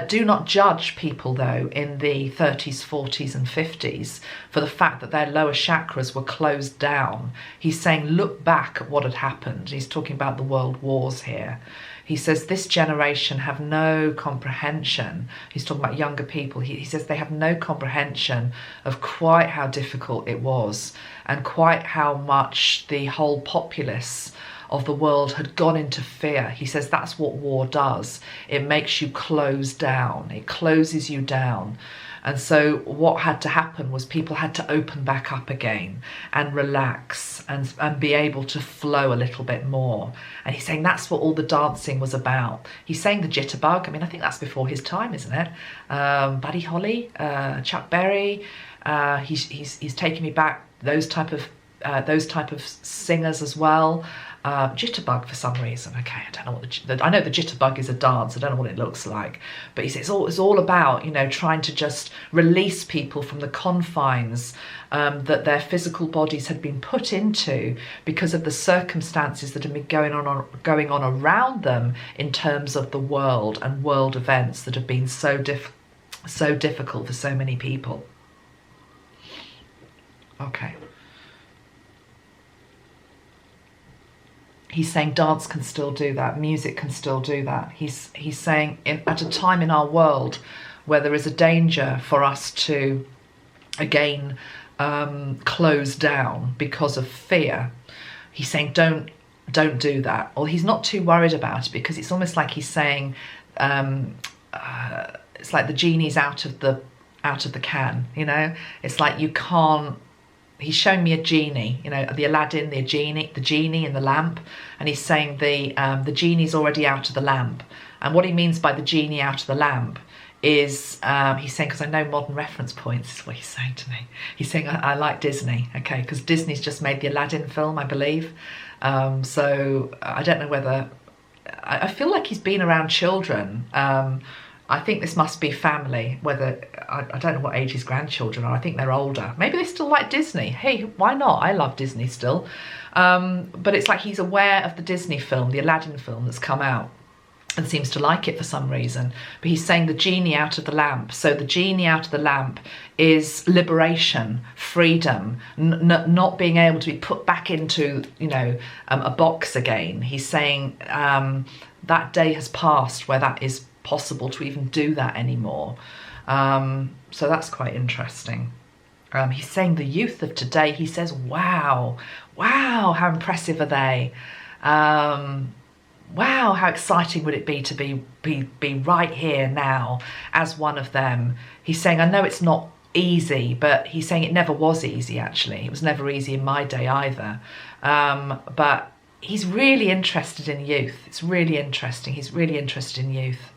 do not judge people, though, in the 30s, 40s and 50s for the fact that their lower chakras were closed down. He's saying, look back at what had happened. He's talking about the world wars here. He says this generation have no comprehension. He's talking about younger people. He says they have no comprehension of quite how difficult it was, and quite how much the whole populace of the world had gone into fear. He says that's what war does. It makes you close down. It closes you down. And so what had to happen was people had to open back up again and relax and be able to flow a little bit more. And he's saying that's what all the dancing was about. He's saying the jitterbug. I mean, I think that's before his time, isn't it? Buddy Holly, Chuck Berry. He's taking me back. Those type of singers as well. Jitterbug for some reason. Okay, I don't know what I know the jitterbug is a dance. I don't know what it looks like, but he says it's all about, you know, trying to just release people from the confines that their physical bodies had been put into because of the circumstances that have been going on around them in terms of the world and world events that have been so difficult for so many people. Okay. He's saying dance can still do that, music can still do that. He's saying at a time in our world where there is a danger for us to, again, close down because of fear, he's saying don't don't do that. Or he's not too worried about it, because it's almost like he's saying, it's like the genie's out of the can, you know. It's like you can't. He's showing me a genie, you know, the Aladdin, the genie in the lamp, and he's saying the genie's already out of the lamp. And what he means by the genie out of the lamp is, he's saying, because I know modern reference points, is what he's saying to me. He's saying, I like Disney, okay, because Disney's just made the Aladdin film, I believe. So I don't know whether, I feel like he's been around children. I think this must be family, whether, I don't know what age his grandchildren are. I think they're older. Maybe they still like Disney. Hey, why not? I love Disney still. But it's like he's aware of the Disney film, the Aladdin film that's come out, and seems to like it for some reason. But he's saying the genie out of the lamp. So the genie out of the lamp is liberation, freedom, not being able to be put back into, you know, a box again. He's saying that day has passed where that is possible to even do that anymore. So that's quite interesting. He's saying the youth of today, he says, wow, how impressive are they? Wow, how exciting would it be to be right here now as one of them. He's saying, I know it's not easy, but he's saying it never was easy, actually. It was never easy in my day either. But he's really interested in youth. It's really interesting. He's really interested in youth.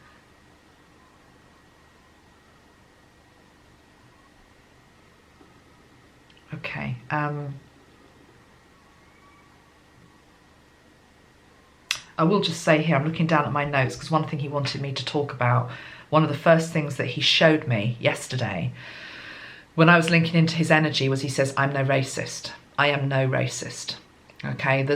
Okay. I will just say here, I'm looking down at my notes, because one thing he wanted me to talk about, one of the first things that he showed me yesterday when I was linking into his energy was, he says, I'm no racist. I am no racist. Okay, I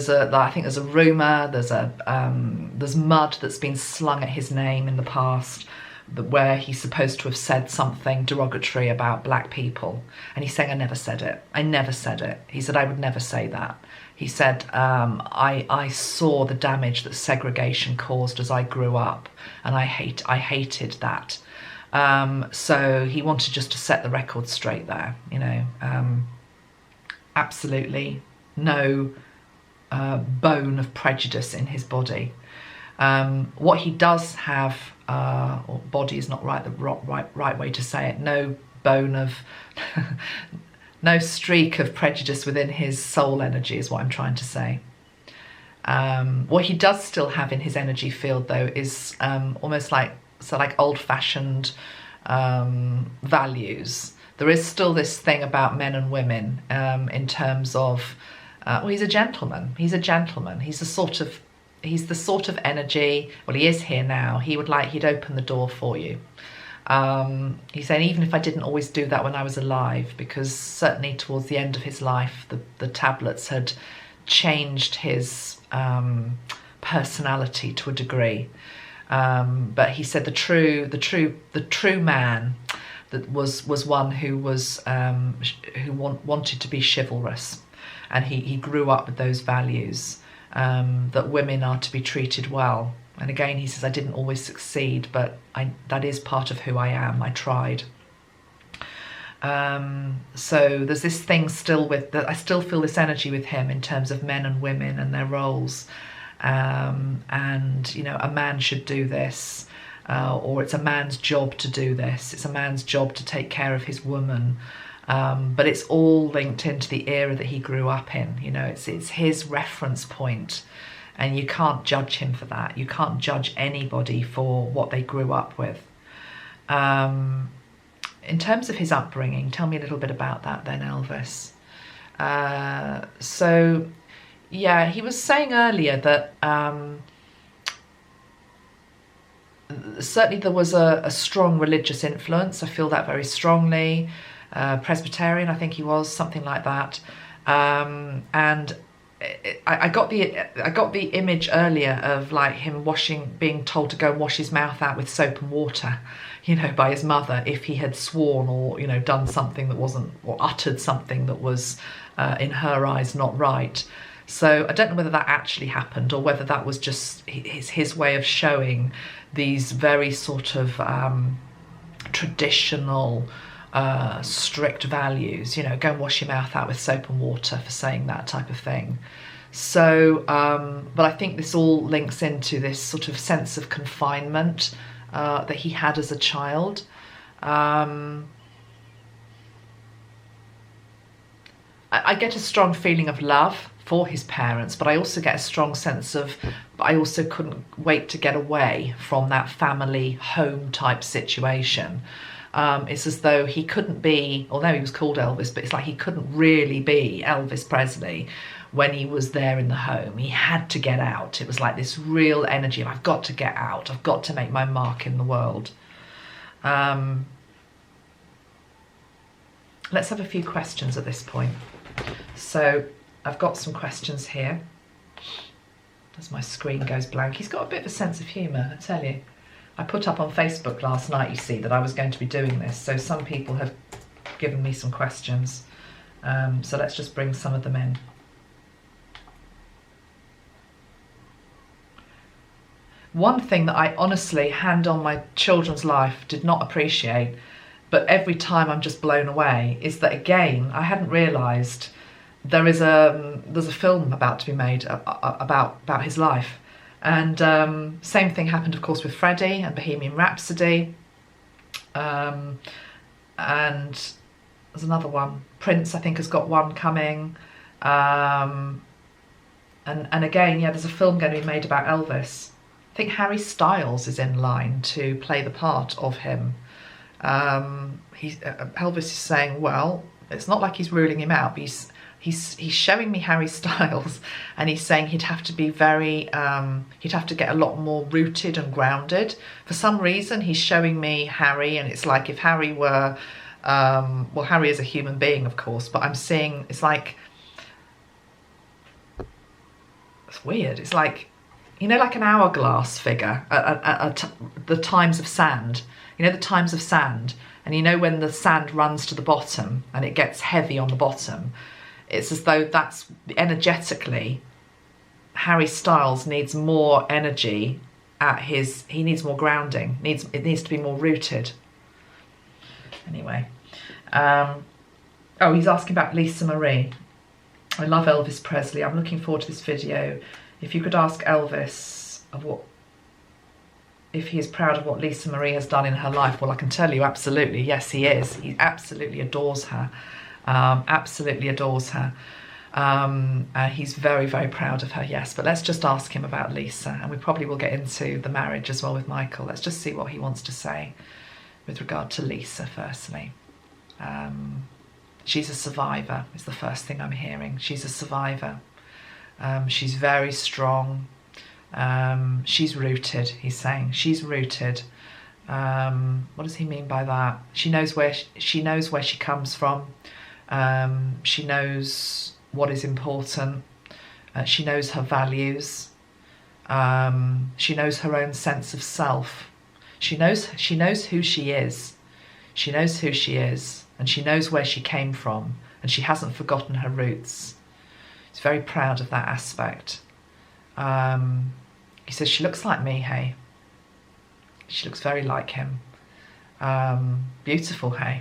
think there's a rumour, there's mud that's been slung at his name in the past, where he's supposed to have said something derogatory about black people. And he's saying, I never said it. I never said it. He said, I would never say that. He said, I saw the damage that segregation caused as I grew up, and I hated that. So he wanted just to set the record straight there, you know. Absolutely no bone of prejudice in his body. What he does have, or body is not the right way to say it, no bone of, no streak of prejudice within his soul energy is what I'm trying to say. What he does still have in his energy field, though, is almost like old-fashioned values. There is still this thing about men and women in terms of, well, he's a gentleman. He's a gentleman. He's the sort of energy, well, he is here now, he'd open the door for you. He's saying, even if I didn't always do that when I was alive, because certainly towards the end of his life, the tablets had changed his personality to a degree. But he said the true man that was one who was wanted to be chivalrous, and he grew up with those values, that women are to be treated well. And again, he says, I didn't always succeed, but that is part of who I am. I tried. So there's this thing still that I still feel this energy with him in terms of men and women and their roles. And, you know, a man should do this, or it's a man's job to do this. It's a man's job to take care of his woman. But it's all linked into the era that he grew up in. You know, it's his reference point, and you can't judge him for that. You can't judge anybody for what they grew up with. In terms of his upbringing, tell me a little bit about that then, Elvis. So, yeah, he was saying earlier that certainly there was a strong religious influence. I feel that very strongly. Presbyterian, I think he was, something like that. And I got the image earlier of like him being told to go and wash his mouth out with soap and water, you know, by his mother if he had sworn or, you know, done something that wasn't, or uttered something that was in her eyes not right. So I don't know whether that actually happened or whether that was just his way of showing these very sort of traditional, strict values, you know, go and wash your mouth out with soap and water, for saying that type of thing. So, but I think this all links into this sort of sense of confinement that he had as a child. I get a strong feeling of love for his parents, but I also get a strong sense of, I also couldn't wait to get away from that family home type situation. It's as though he couldn't be, although he was called Elvis, but it's like he couldn't really be Elvis Presley when he was there in the home. He had to get out. It was like this real energy of, I've got to get out. I've got to make my mark in the world. Let's have a few questions at this point. So I've got some questions here as my screen goes blank. He's got a bit of a sense of humour, I tell you. I put up on Facebook last night, you see, that I was going to be doing this, so some people have given me some questions. So let's just bring some of them in. One thing that I honestly, hand on my children's life, did not appreciate, but every time I'm just blown away, is that, again, I hadn't realised there's a film about to be made about his life. And same thing happened, of course, with Freddie and Bohemian Rhapsody. And there's another one. Prince, I think, has got one coming. And again, yeah, there's a film going to be made about Elvis. I think Harry Styles is in line to play the part of him. Elvis is saying, well, it's not like he's ruling him out, but he's showing me Harry Styles, and he's saying he'd have to be very, he'd have to get a lot more rooted and grounded. For some reason, he's showing me Harry, and it's like if Harry were, well, Harry is a human being, of course, but I'm seeing, it's like, it's weird. It's like, you know, like an hourglass figure, the times of sand. You know, the times of sand, and you know when the sand runs to the bottom and it gets heavy on the bottom, it's as though that's energetically, Harry Styles needs more energy he needs more grounding, it needs to be more rooted. Anyway, oh, he's asking about Lisa Marie. I love Elvis Presley. I'm looking forward to this video. If you could ask Elvis if he is proud of what Lisa Marie has done in her life. Well, I can tell you absolutely, yes, he is. He absolutely adores her. Absolutely adores her. He's very, very proud of her, yes. But let's just ask him about Lisa, and we probably will get into the marriage as well with Michael. Let's just see what he wants to say with regard to Lisa, firstly. She's a survivor, is the first thing I'm hearing. She's a survivor. She's very strong. She's rooted, he's saying. She's rooted. What does he mean by that? She knows where she comes from. She knows what is important. She knows her values. She knows her own sense of self. She knows who she is. She knows who she is, and she knows where she came from, and she hasn't forgotten her roots. He's very proud of that aspect. He says, she looks like me, hey. She looks very like him. Beautiful, hey.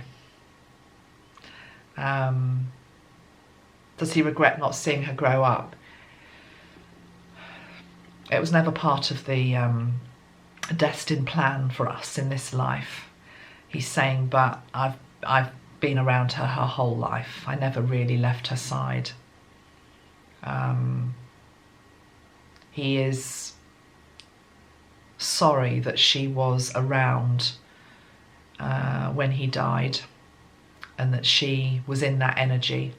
Does he regret not seeing her grow up? It was never part of the destined plan for us in this life. He's saying, but I've been around her whole life. I never really left her side. He is sorry that she was around when he died, and that she was in that energy.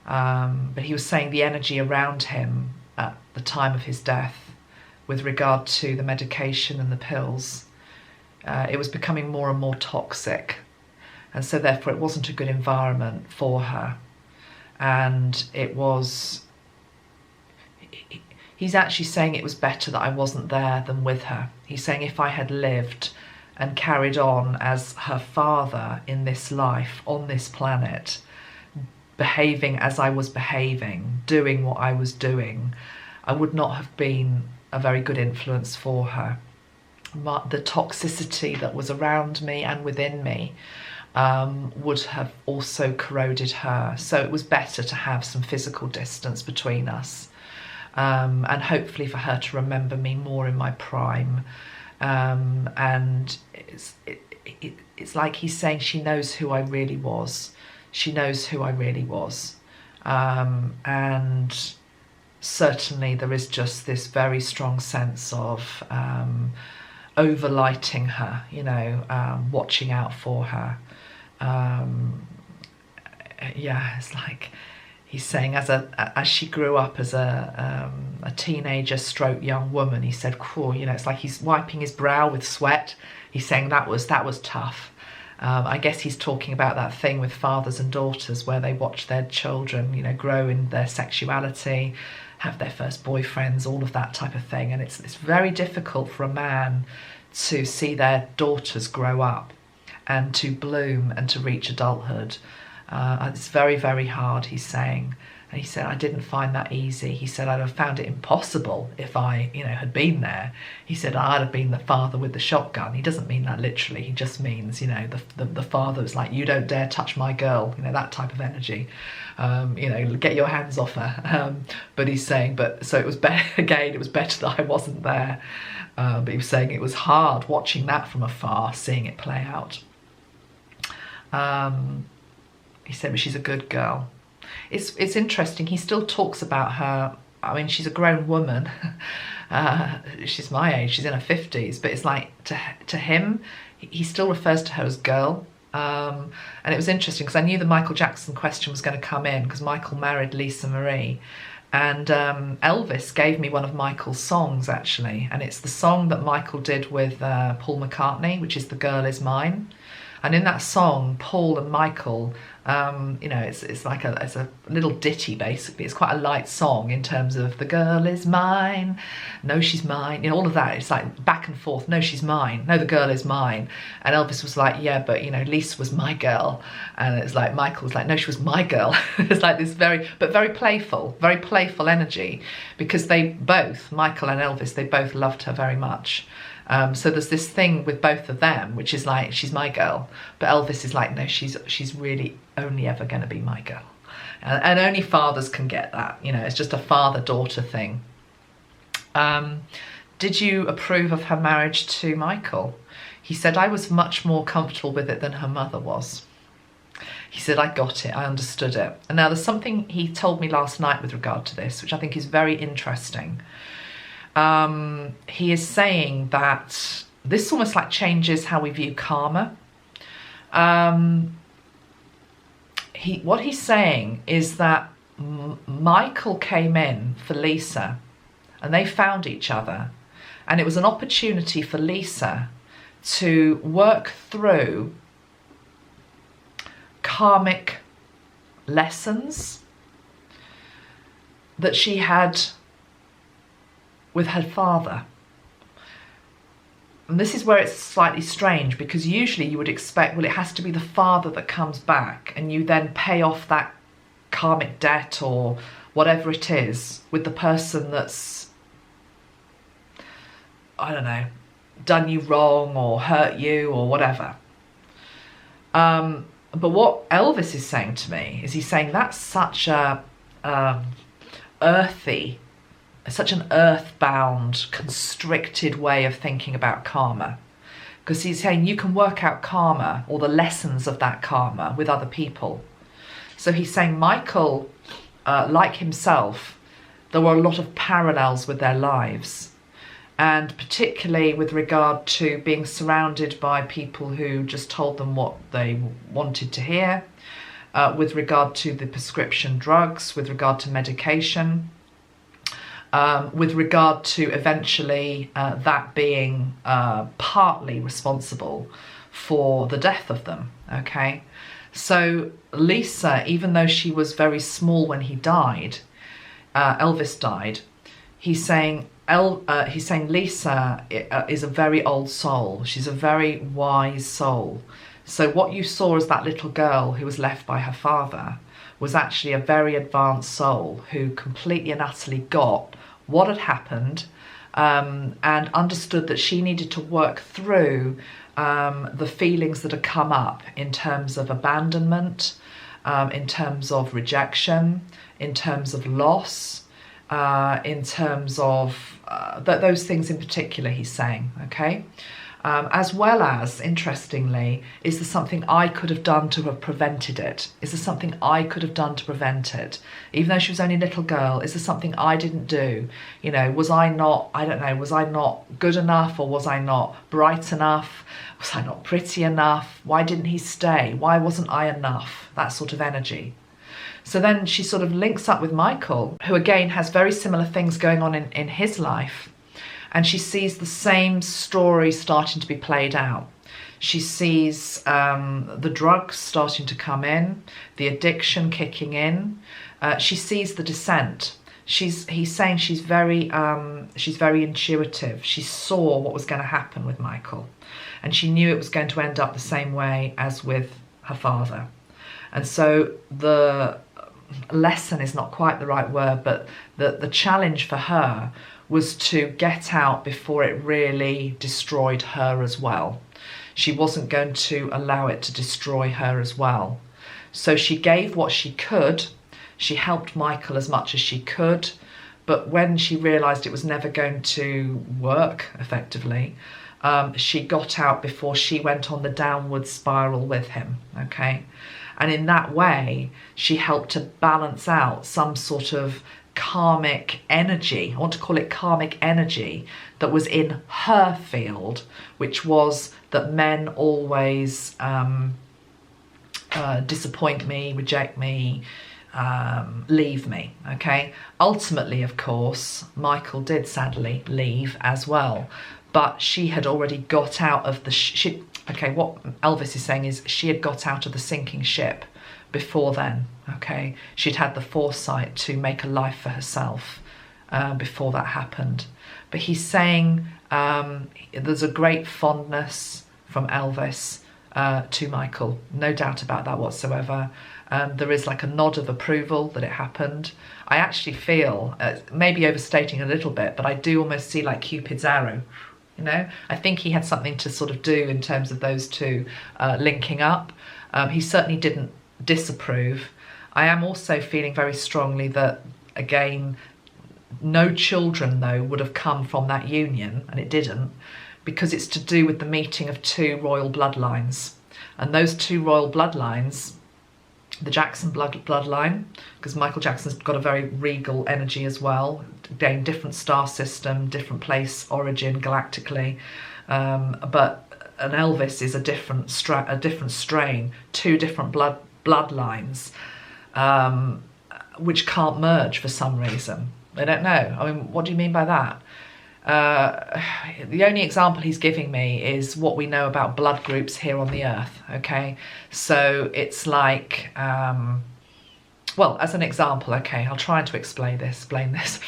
But he was saying the energy around him at the time of his death, with regard to the medication and the pills, it was becoming more and more toxic, and so therefore it wasn't a good environment for her. And he's actually saying it was better that I wasn't there than with her. He's saying if I had lived and carried on as her father in this life, on this planet, behaving as I was behaving, doing what I was doing, I would not have been a very good influence for her. The toxicity that was around me and within me would have also corroded her. So it was better to have some physical distance between us. and hopefully for her to remember me more in my prime. And it's like he's saying she knows who I really was. She knows who I really was. And certainly there is just this very strong sense of overlighting her, you know, watching out for her. Yeah, it's like he's saying as she grew up as a teenager stroke young woman, he said, cool, you know, it's like he's wiping his brow with sweat. He's saying that was tough. I guess he's talking about that thing with fathers and daughters where they watch their children, you know, grow in their sexuality, have their first boyfriends, all of that type of thing. And it's very difficult for a man to see their daughters grow up and to bloom and to reach adulthood. It's very, very hard, he's saying. And he said, I didn't find that easy. He said, I'd have found it impossible if I, you know, had been there. He said, I'd have been the father with the shotgun. He doesn't mean that literally. He just means, you know, the father was like, you don't dare touch my girl, you know, that type of energy. You know, get your hands off her. But he's saying, so it was better, again, it was better that I wasn't there. But he was saying it was hard watching that from afar, seeing it play out. He said, but she's a good girl. It's interesting. He still talks about her. I mean, she's a grown woman. She's my age. She's in her 50s. But it's like to him, he still refers to her as girl. And it was interesting because I knew the Michael Jackson question was going to come in because Michael married Lisa Marie. And Elvis gave me one of Michael's songs, actually. And it's the song that Michael did with Paul McCartney, which is The Girl Is Mine. And in that song, Paul and Michael, you know, it's like it's a little ditty, basically. It's quite a light song in terms of the girl is mine, no, she's mine, you know, all of that. It's like back and forth, no, she's mine, no, the girl is mine. And Elvis was like, yeah, but, you know, Lisa was my girl. And it's like Michael was like, no, she was my girl. It's like this very playful energy because they both, Michael and Elvis, they both loved her very much. So there's this thing with both of them, which is like, she's my girl. But Elvis is like, no, she's really only ever going to be my girl. And only fathers can get that. You know, it's just a father-daughter thing. Did you approve of her marriage to Michael? He said, I was much more comfortable with it than her mother was. He said, I got it, I understood it. And now there's something he told me last night with regard to this, which I think is very interesting. He is saying that this almost like changes how we view karma. What he's saying is that Michael came in for Lisa and they found each other, and it was an opportunity for Lisa to work through karmic lessons that she had with her father. And this is where it's slightly strange, because usually you would expect, well, it has to be the father that comes back and you then pay off that karmic debt or whatever it is with the person that's, I don't know, done you wrong or hurt you or whatever. But what Elvis is saying to me is he's saying that's such a earthy, such an earthbound, constricted way of thinking about karma. Because he's saying you can work out karma or the lessons of that karma with other people. So he's saying Michael, like himself, there were a lot of parallels with their lives. And particularly with regard to being surrounded by people who just told them what they wanted to hear, with regard to the prescription drugs, with regard to medication, with regard to eventually that being partly responsible for the death of them, okay? So Lisa, even though she was very small when he died, Elvis died, he's saying Lisa is a very old soul. She's a very wise soul. So what you saw as that little girl who was left by her father was actually a very advanced soul who completely and utterly got what had happened and understood that she needed to work through the feelings that had come up in terms of abandonment, in terms of rejection, in terms of loss, in terms of those things in particular he's saying, okay? As well as, interestingly, is there something I could have done to have prevented it? Is there something I could have done to prevent it? Even though she was only a little girl, is there something I didn't do? You know, was I not, I don't know, was I not good enough, or was I not bright enough? Was I not pretty enough? Why didn't he stay? Why wasn't I enough? That sort of energy. So then she sort of links up with Michael, who again has very similar things going on in his life. And she sees the same story starting to be played out. She sees the drugs starting to come in, the addiction kicking in. She sees the descent. He's saying she's very intuitive. She saw what was going to happen with Michael, and she knew it was going to end up the same way as with her father. And so the lesson is not quite the right word, but the challenge for her was to get out before it really destroyed her as well. She wasn't going to allow it to destroy her as well. So she gave what she could. She helped Michael as much as she could. But when she realised it was never going to work effectively, she got out before she went on the downward spiral with him, okay? And in that way, she helped to balance out some sort of karmic energy, I want to call it karmic energy, that was in her field, which was that men always disappoint me, reject me, leave me, okay? Ultimately, of course, Michael did sadly leave as well, but she had already got out of the okay, what Elvis is saying is she had got out of the sinking ship before then, okay? She'd had the foresight to make a life for herself before that happened. But he's saying there's a great fondness from Elvis to Michael, no doubt about that whatsoever. There is like a nod of approval that it happened. I actually feel, maybe overstating a little bit, but I do almost see like Cupid's arrow. You know, I think he had something to sort of do in terms of those two linking up. He certainly didn't disapprove. I am also feeling very strongly that, again, no children, though, would have come from that union, and it didn't, because it's to do with the meeting of two royal bloodlines. And those two royal bloodlines, the Jackson bloodline, because Michael Jackson's got a very regal energy as well, again, different star system, different place, origin, galactically, but an Elvis is a different strain, two different bloodlines, which can't merge for some reason. I don't know. I mean, what do you mean by that? The only example he's giving me is what we know about blood groups here on the earth, okay? So it's like, well, as an example, okay, I'll try to explain this.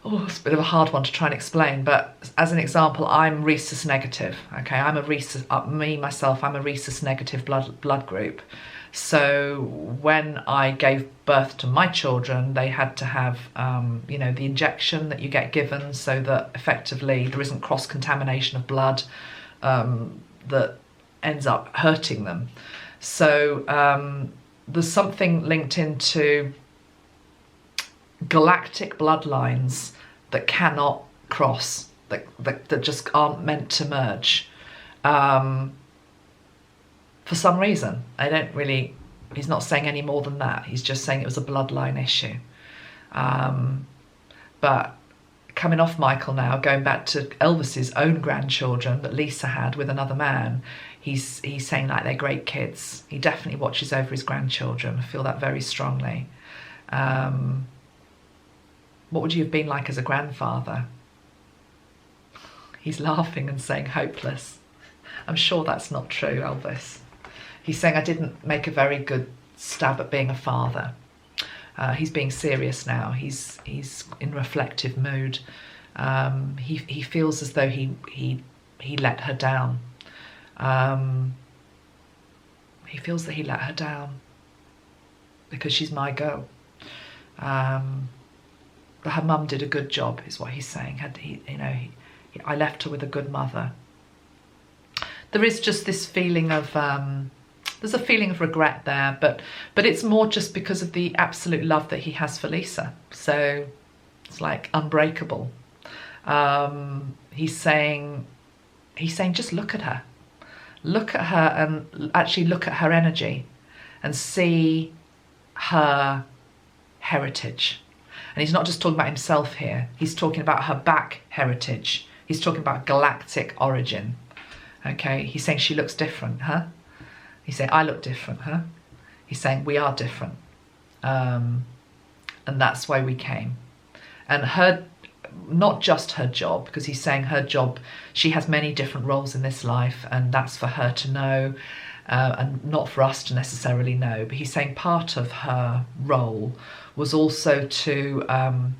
Oh, it's a bit of a hard one to try and explain, but as an example, I'm rhesus negative, okay? I'm a rhesus, myself, I'm a rhesus negative blood group. So when I gave birth to my children, they had to have, you know, the injection that you get given so that effectively there isn't cross-contamination of blood that ends up hurting them. So there's something linked into galactic bloodlines that cannot cross, that just aren't meant to merge. For some reason, he's not saying any more than that. He's just saying it was a bloodline issue. But coming off Michael now, going back to Elvis's own grandchildren that Lisa had with another man, he's saying like they're great kids. He definitely watches over his grandchildren. I feel that very strongly. What would you have been like as a grandfather? He's laughing and saying hopeless. I'm sure that's not true, Elvis. He's saying I didn't make a very good stab at being a father. He's being serious now. He's in reflective mood. He feels as though he let her down. He feels that he let her down because she's my girl. But her mum did a good job, is what he's saying. I left her with a good mother. There is just this feeling of there's a feeling of regret there, but it's more just because of the absolute love that he has for Lisa. So It's like unbreakable. He's saying just look at her. Look at her and actually look at her energy and see her heritage. And he's not just talking about himself here. He's talking about her back heritage. He's talking about galactic origin. Okay, he's saying she looks different, huh? He's saying I look different, huh? He's saying we are different. And that's why we came. And her, not just her job, because he's saying her job, she has many different roles in this life, and that's for her to know, and not for us to necessarily know. But he's saying part of her role was also to, and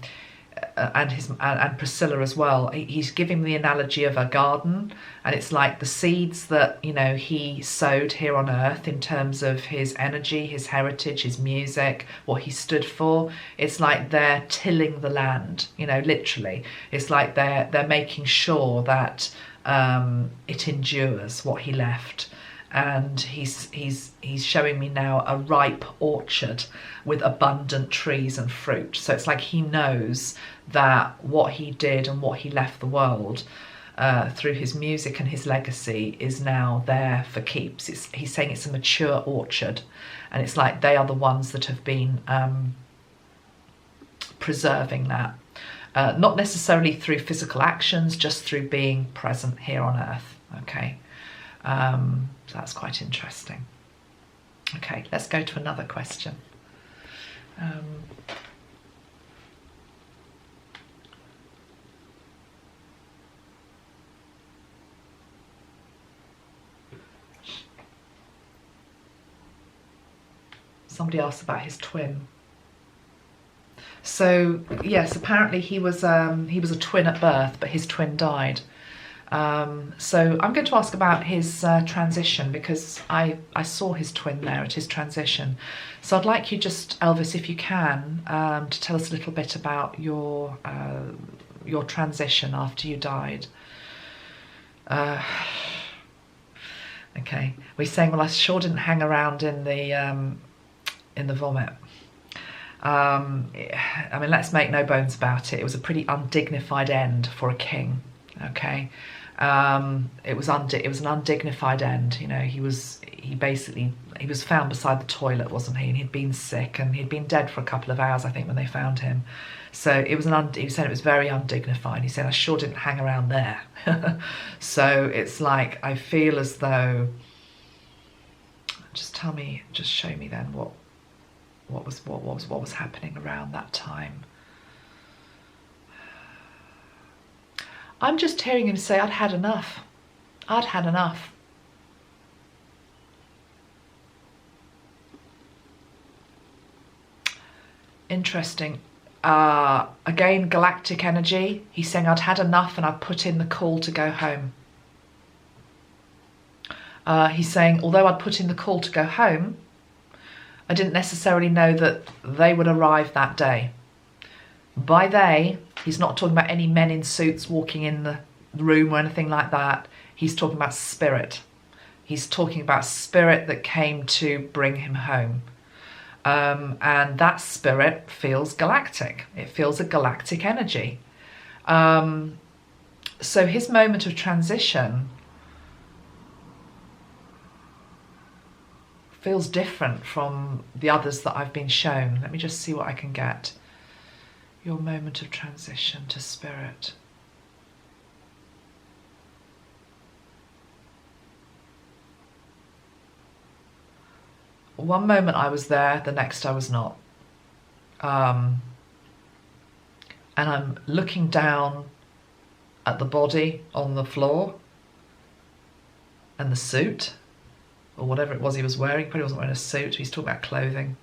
Priscilla as well. He's giving the analogy of a garden, and it's like the seeds that, you know, he sowed here on earth in terms of his energy, his heritage, his music, what he stood for. It's like they're tilling the land, you know, literally. It's like they're making sure that it endures what he left. And he's showing me now a ripe orchard with abundant trees and fruit. So it's like he knows that what he did and what he left the world through his music and his legacy is now there for keeps. He's saying it's a mature orchard, and it's like they are the ones that have been preserving that. Not necessarily through physical actions, just through being present here on earth. Okay. So that's quite interesting. Okay, let's go to another question. Somebody asked about his twin. So yes, apparently he was a twin at birth, but his twin died. So I'm going to ask about his transition, because I saw his twin there at his transition. So I'd like you just, Elvis, if you can, to tell us a little bit about your transition after you died. Okay, we're saying, well, I sure didn't hang around in the vomit. I mean, let's make no bones about it. It was a pretty undignified end for a king. Okay. It was an undignified end. You know, he was found beside the toilet, wasn't he? And he'd been sick, and he'd been dead for a couple of hours, I think, when they found him. So it was he said it was very undignified. He said, I sure didn't hang around there. So it's like, I feel as though, just show me then what was happening around that time. I'm just hearing him say, I'd had enough. I'd had enough. Interesting. Again, galactic energy. He's saying, I'd had enough and I'd put in the call to go home. He's saying, although I'd put in the call to go home, I didn't necessarily know that they would arrive that day. By they, he's not talking about any men in suits walking in the room or anything like that. He's talking about spirit. He's talking about spirit that came to bring him home. And that spirit feels galactic. It feels a galactic energy. So his moment of transition feels different from the others that I've been shown. Let me just see what I can get. Your moment of transition to spirit. One moment I was there, the next I was not. And I'm looking down at the body on the floor and the suit, or whatever it was he was wearing. He probably wasn't wearing a suit. He's talking about clothing.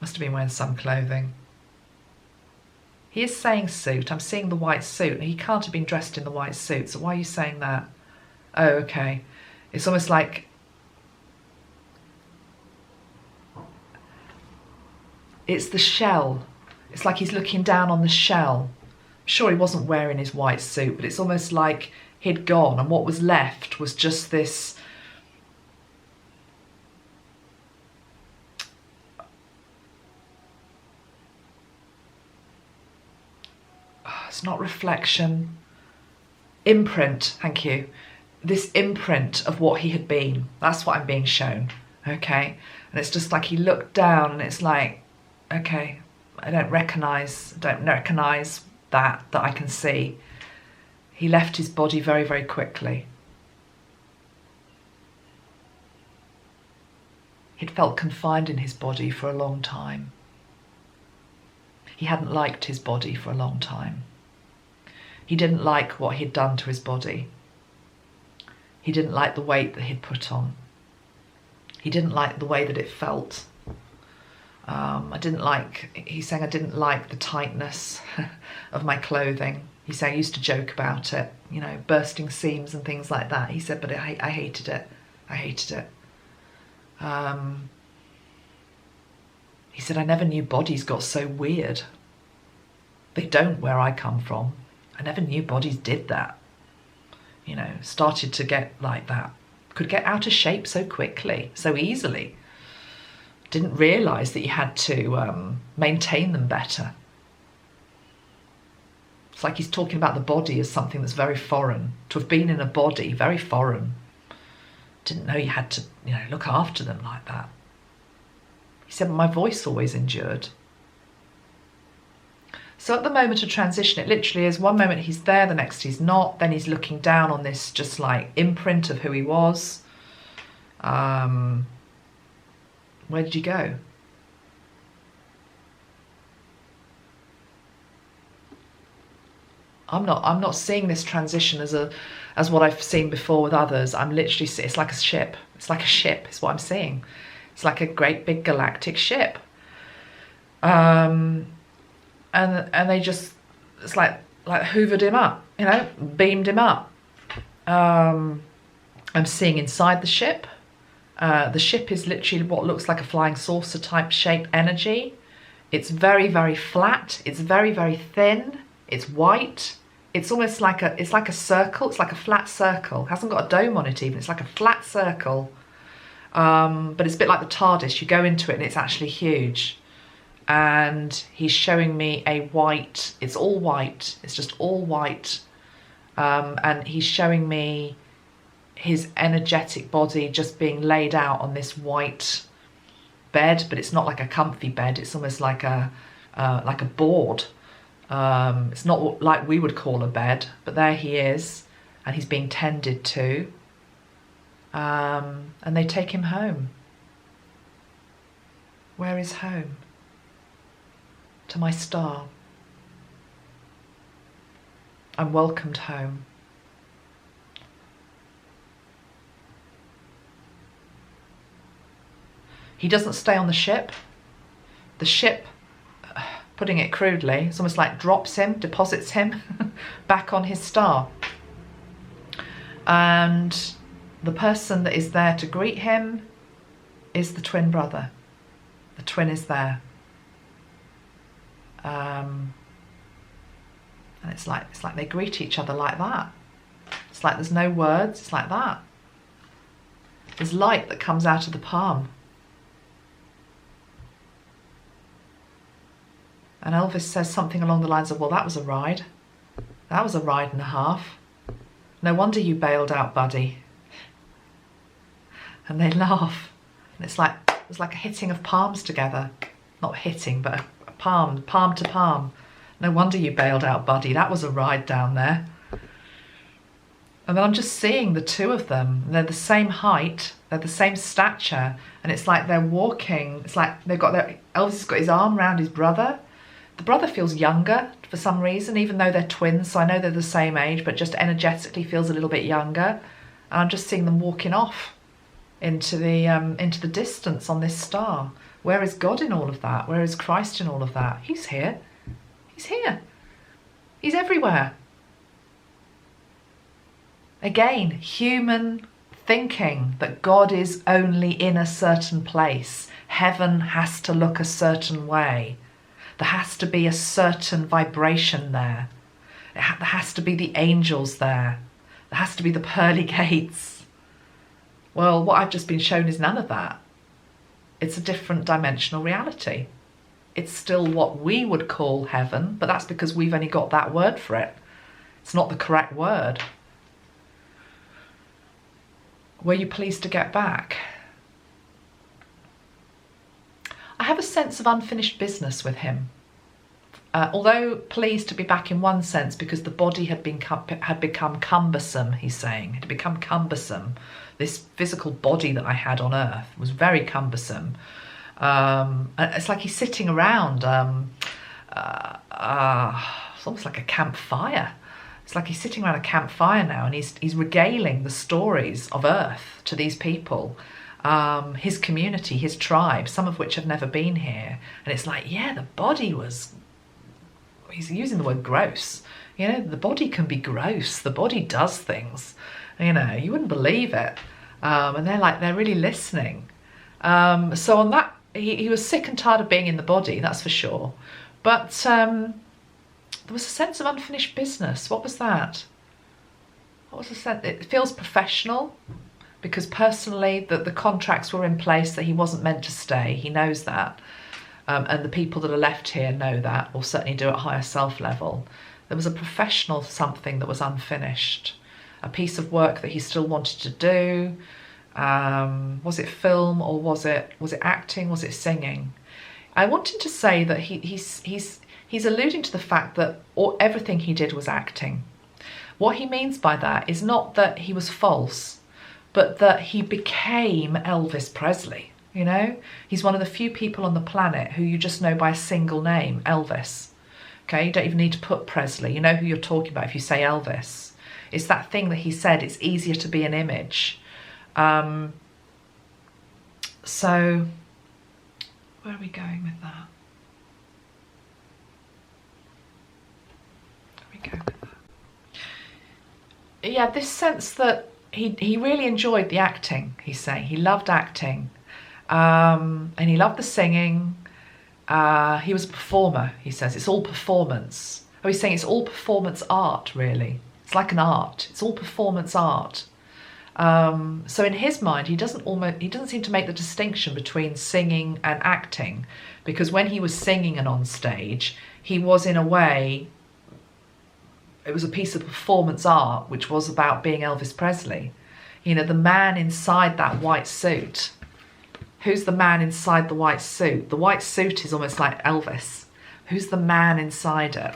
Must have been wearing some clothing. He is saying suit. I'm seeing the white suit. He can't have been dressed in the white suit. So why are you saying that? Oh, okay. It's almost like it's the shell. It's like he's looking down on the shell. I'm sure he wasn't wearing his white suit, but it's almost like he'd gone and what was left was just this it's not reflection, imprint, thank you. This imprint of what he had been. That's what I'm being shown, okay? And it's just like he looked down and it's like, okay, I don't recognise that I can see. He left his body very, very quickly. He'd felt confined in his body for a long time. He hadn't liked his body for a long time. He didn't like what he'd done to his body. He didn't like the weight that he'd put on. He didn't like the way that it felt. He's saying I didn't like the tightness of my clothing. He said I used to joke about it, you know, bursting seams and things like that. He said, but I hated it. I hated it. He said, I never knew bodies got so weird. They don't where I come from. I never knew bodies did that. You know, started to get like that. Could get out of shape so quickly, so easily. Didn't realise that you had to maintain them better. It's like he's talking about the body as something that's very foreign. To have been in a body, very foreign. Didn't know you had to, you know, look after them like that. He said, my voice always endured. So at the moment of transition, it literally is one moment he's there, the next he's not. Then he's looking down on this just like imprint of who he was. Where did you go? I'm not seeing this transition as what I've seen before with others. I'm literally, it's like a ship. It's like a ship, is what I'm seeing. It's like a great big galactic ship. And they just, it's like hoovered him up, you know, beamed him up. I'm seeing inside the ship. The ship is literally what looks like a flying saucer type shaped energy. It's very, very flat. It's very, very thin. It's white. It's almost like it's like a circle. It's like a flat circle. It hasn't got a dome on it even. It's like a flat circle. But it's a bit like the TARDIS. You go into it and it's actually huge. And he's showing me a white, it's all white. It's just all white. And he's showing me his energetic body just being laid out on this white bed, but it's not like a comfy bed. It's almost like a board. It's not like we would call a bed, but there he is, and he's being tended to. And they take him home. Where is home? To my star. I'm welcomed home. He doesn't stay on the ship. The ship, putting it crudely, it's almost like drops him, deposits him back on his star. And the person that is there to greet him is the twin brother. The twin is there. And it's like they greet each other like that. It's like there's no words. It's like that. There's light that comes out of the palm. And Elvis says something along the lines of, well, that was a ride. That was a ride and a half. No wonder you bailed out, buddy. And they laugh. And it's like a hitting of palms together. Not hitting, but a palm to palm. No wonder you bailed out, buddy. That was a ride down there. And then I'm just seeing the two of them. They're the same height. They're the same stature. And it's like they're walking. It's like Elvis has got his arm around his brother. The brother feels younger for some reason, even though they're twins. So I know they're the same age, but just energetically feels a little bit younger. And I'm just seeing them walking off into the distance on this star. Where is God in all of that? Where is Christ in all of that? He's here. He's here. He's everywhere. Again, human thinking that God is only in a certain place. Heaven has to look a certain way. There has to be a certain vibration there. There has to be the angels there. There has to be the pearly gates. Well, what I've just been shown is none of that. It's a different dimensional reality. it's still what we would call heaven, but that's because we've only got that word for it. It's not the correct word. Were you pleased to get back? I have a sense of unfinished business with him. Although pleased to be back in one sense because the body had become cumbersome, he's saying. It had become cumbersome. This physical body that I had on earth was very cumbersome. It's like he's sitting around, it's almost like a campfire. It's like he's sitting around a campfire now, and he's regaling the stories of earth to these people. His community, his tribe, some of which have never been here. And it's like, yeah, the body was, he's using the word gross. You know, the body can be gross. The body does things. You know, you wouldn't believe it. And they're really listening. So on that, he was sick and tired of being in the body, that's for sure. But there was a sense of unfinished business. What was that? What was the sense? It feels professional. Because personally, the contracts were in place that he wasn't meant to stay. He knows that. And the people that are left here know that, or certainly do at higher self level. There was a professional something that was unfinished. A piece of work that he still wanted to do. Was it film, or was it acting? Was it singing? I wanted to say that he's alluding to the fact that everything he did was acting. What he means by that is not that he was false, but that he became Elvis Presley, you know? He's one of the few people on the planet who you just know by a single name, Elvis. Okay, you don't even need to put Presley. You know who you're talking about if you say Elvis. It's that thing that he said, it's easier to be an image. So, where are we going with that? Where are we going with that? Yeah, this sense that he really enjoyed the acting, he's saying. He loved acting. And he loved the singing. He was a performer, he says. It's all performance. Oh, he's saying it's all performance art, really. It's like an art. It's all performance art. So in his mind, he doesn't seem to make the distinction between singing and acting, because when he was singing and on stage, he was, in a way, it was a piece of performance art, which was about being Elvis Presley. You know, the man inside that white suit. Who's the man inside the white suit? The white suit is almost like Elvis. Who's the man inside it?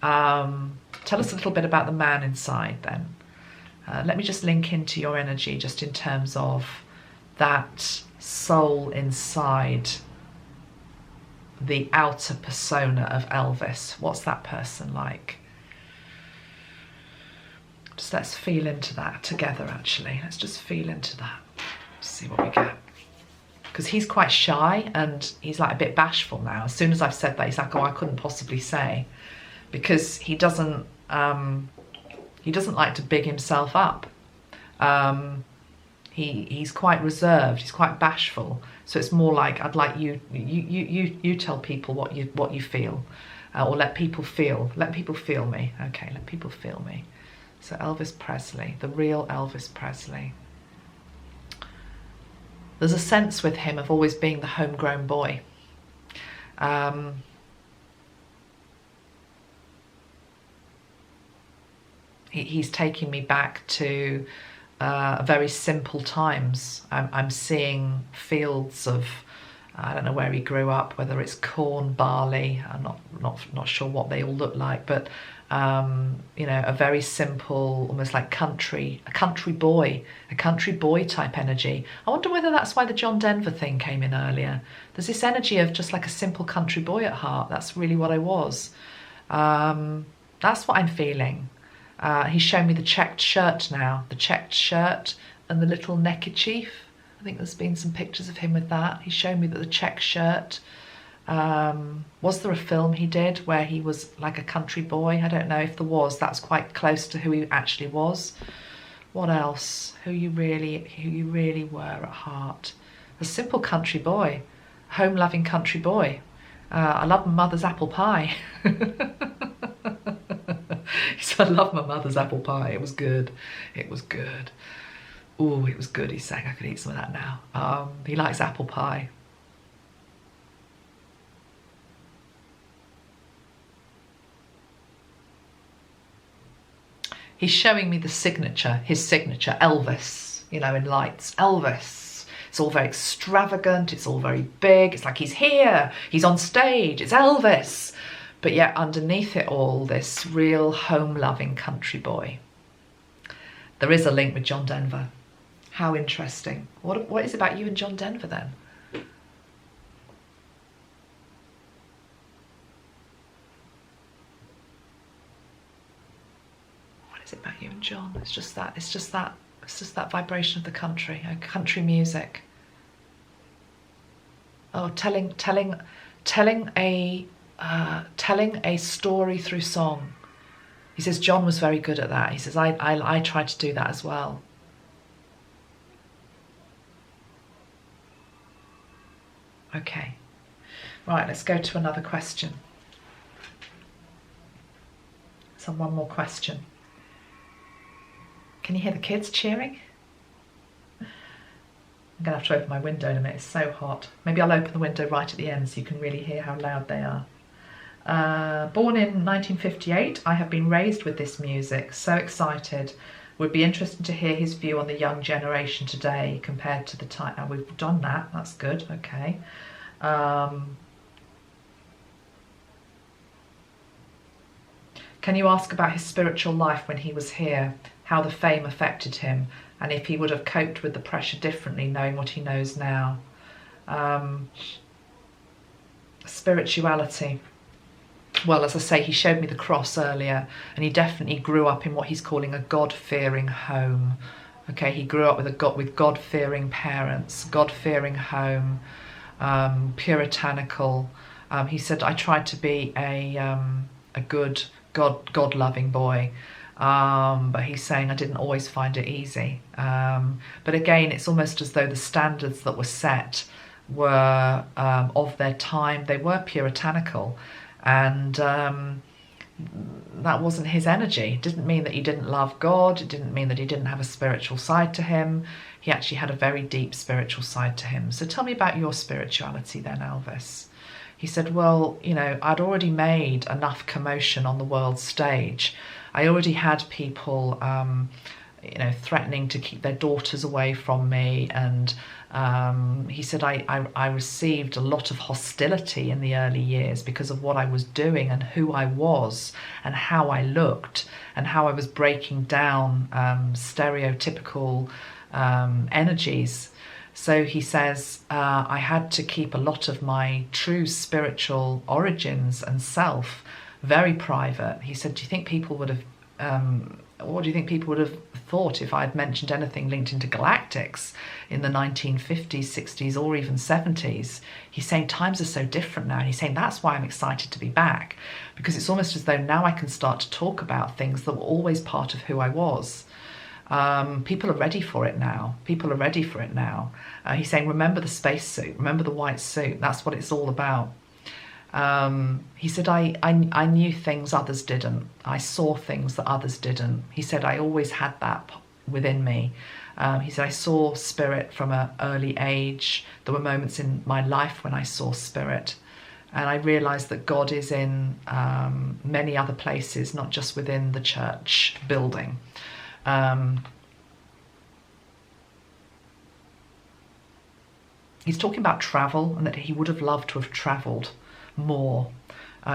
Tell us a little bit about the man inside then. Let me just link into your energy just in terms of that soul inside the outer persona of Elvis. What's that person like? Just let's feel into that together, actually. Let's just feel into that. See what we get. Because he's quite shy and he's like a bit bashful now. As soon as I've said that, he's like, oh, I couldn't possibly say. Because he doesn't like to big himself up. He's quite reserved. He's quite bashful. So it's more like, I'd like you tell people what you feel, or let people feel me. Okay, let people feel me. So Elvis Presley, the real Elvis Presley. There's a sense with him of always being the homegrown boy. He's taking me back to very simple times. I'm seeing fields of, I don't know where he grew up, whether it's corn, barley. I'm not sure what they all look like, but you know, a very simple, almost like a country boy type energy. I wonder whether that's why the John Denver thing came in earlier. There's this energy of just like a simple country boy at heart. That's really what I was. That's what I'm feeling. He's shown me the checked shirt now, the checked shirt and the little neckerchief. I think there's been some pictures of him with that. He's shown me that the checked shirt. Was there a film he did where he was like a country boy? I don't know if there was. That's quite close to who he actually was. What else? Who you really were at heart. A simple country boy, home-loving country boy. I love my mother's apple pie. He said, I love my mother's apple pie. It was good. It was good. Ooh, it was good, he's saying. I could eat some of that now. He likes apple pie. He's showing me the signature, his signature, Elvis, you know, in lights. Elvis. It's all very extravagant. It's all very big. It's like he's here. He's on stage. It's Elvis. But yet underneath it all, this real home-loving country boy. There is a link with John Denver. How interesting. What is it about you and John Denver then? What is it about you and John? It's just that vibration of the country, country music. Oh, telling a story through song. He says John was very good at that. He says I tried to do that as well. Okay, right, let's go to another question. So one more question. Can you hear the kids cheering? I'm gonna have to open my window in a minute, it's so hot. Maybe I'll open the window right at the end so you can really hear how loud they are. Born in 1958, I have been raised with this music, so excited. Would be interested to hear his view on the young generation today compared to the time. We've done that, that's good, okay. Can you ask about his spiritual life when he was here, how the fame affected him, and if he would have coped with the pressure differently knowing what he knows now? Spirituality. Well, as I say, he showed me the cross earlier, and he definitely grew up in what he's calling a God-fearing home. Okay, he grew up with God-fearing parents, God-fearing home, puritanical. He said, I tried to be a good, God-loving boy, but he's saying I didn't always find it easy. But again, it's almost as though the standards that were set were of their time. They were puritanical. And that wasn't his energy. It didn't mean that he didn't love God. It didn't mean that he didn't have a spiritual side to him. He actually had a very deep spiritual side to him. So tell me about your spirituality then, Elvis. He said, well, you know, I'd already made enough commotion on the world stage. I already had people, you know, threatening to keep their daughters away from me. And he said, I received a lot of hostility in the early years because of what I was doing and who I was and how I looked and how I was breaking down stereotypical energies. So he says, I had to keep a lot of my true spiritual origins and self very private. He said, do you think people would have, what do you think people would have thought if I'd mentioned anything linked into galactics in the 1950s, 60s, or even 70s? He's saying times are so different now. And he's saying that's why I'm excited to be back, because it's almost as though now I can start to talk about things that were always part of who I was. People are ready for it now. People are ready for it now. He's saying, remember the spacesuit, remember the white suit. That's what it's all about. He said, I knew things others didn't. I saw things that others didn't. He said, I always had that within me. He said, I saw spirit from an early age. There were moments in my life when I saw spirit. And I realised that God is in many other places, not just within the church building. He's talking about travel and that he would have loved to have travelled more.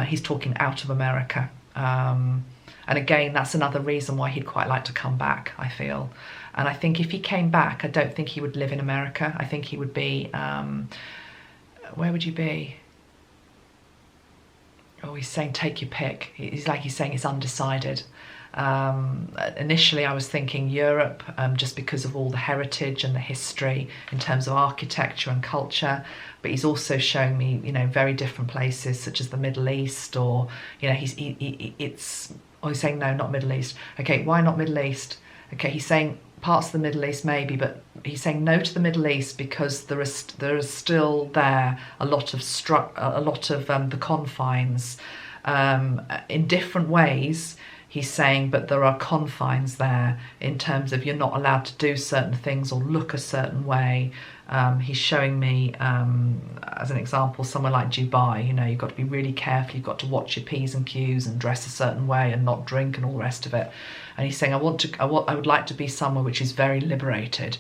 He's talking out of America. And again, that's another reason why he'd quite like to come back, I feel. And I think if he came back, I don't think he would live in America. I think he would be, where would you be? Oh, he's saying take your pick. He's saying it's undecided. Initially I was thinking Europe, just because of all the heritage and the history in terms of architecture and culture, but he's also showing me, you know, very different places such as the Middle East, or, you know, he's saying no, not Middle East. Okay, why not Middle East? Okay, he's saying parts of the Middle East maybe, but he's saying no to the Middle East because there is still there a lot of the confines, in different ways. He's saying, but there are confines there in terms of you're not allowed to do certain things or look a certain way. He's showing me, as an example, somewhere like Dubai, you know, you've got to be really careful, you've got to watch your P's and Q's and dress a certain way and not drink and all the rest of it. And he's saying, I would like to be somewhere which is very liberated.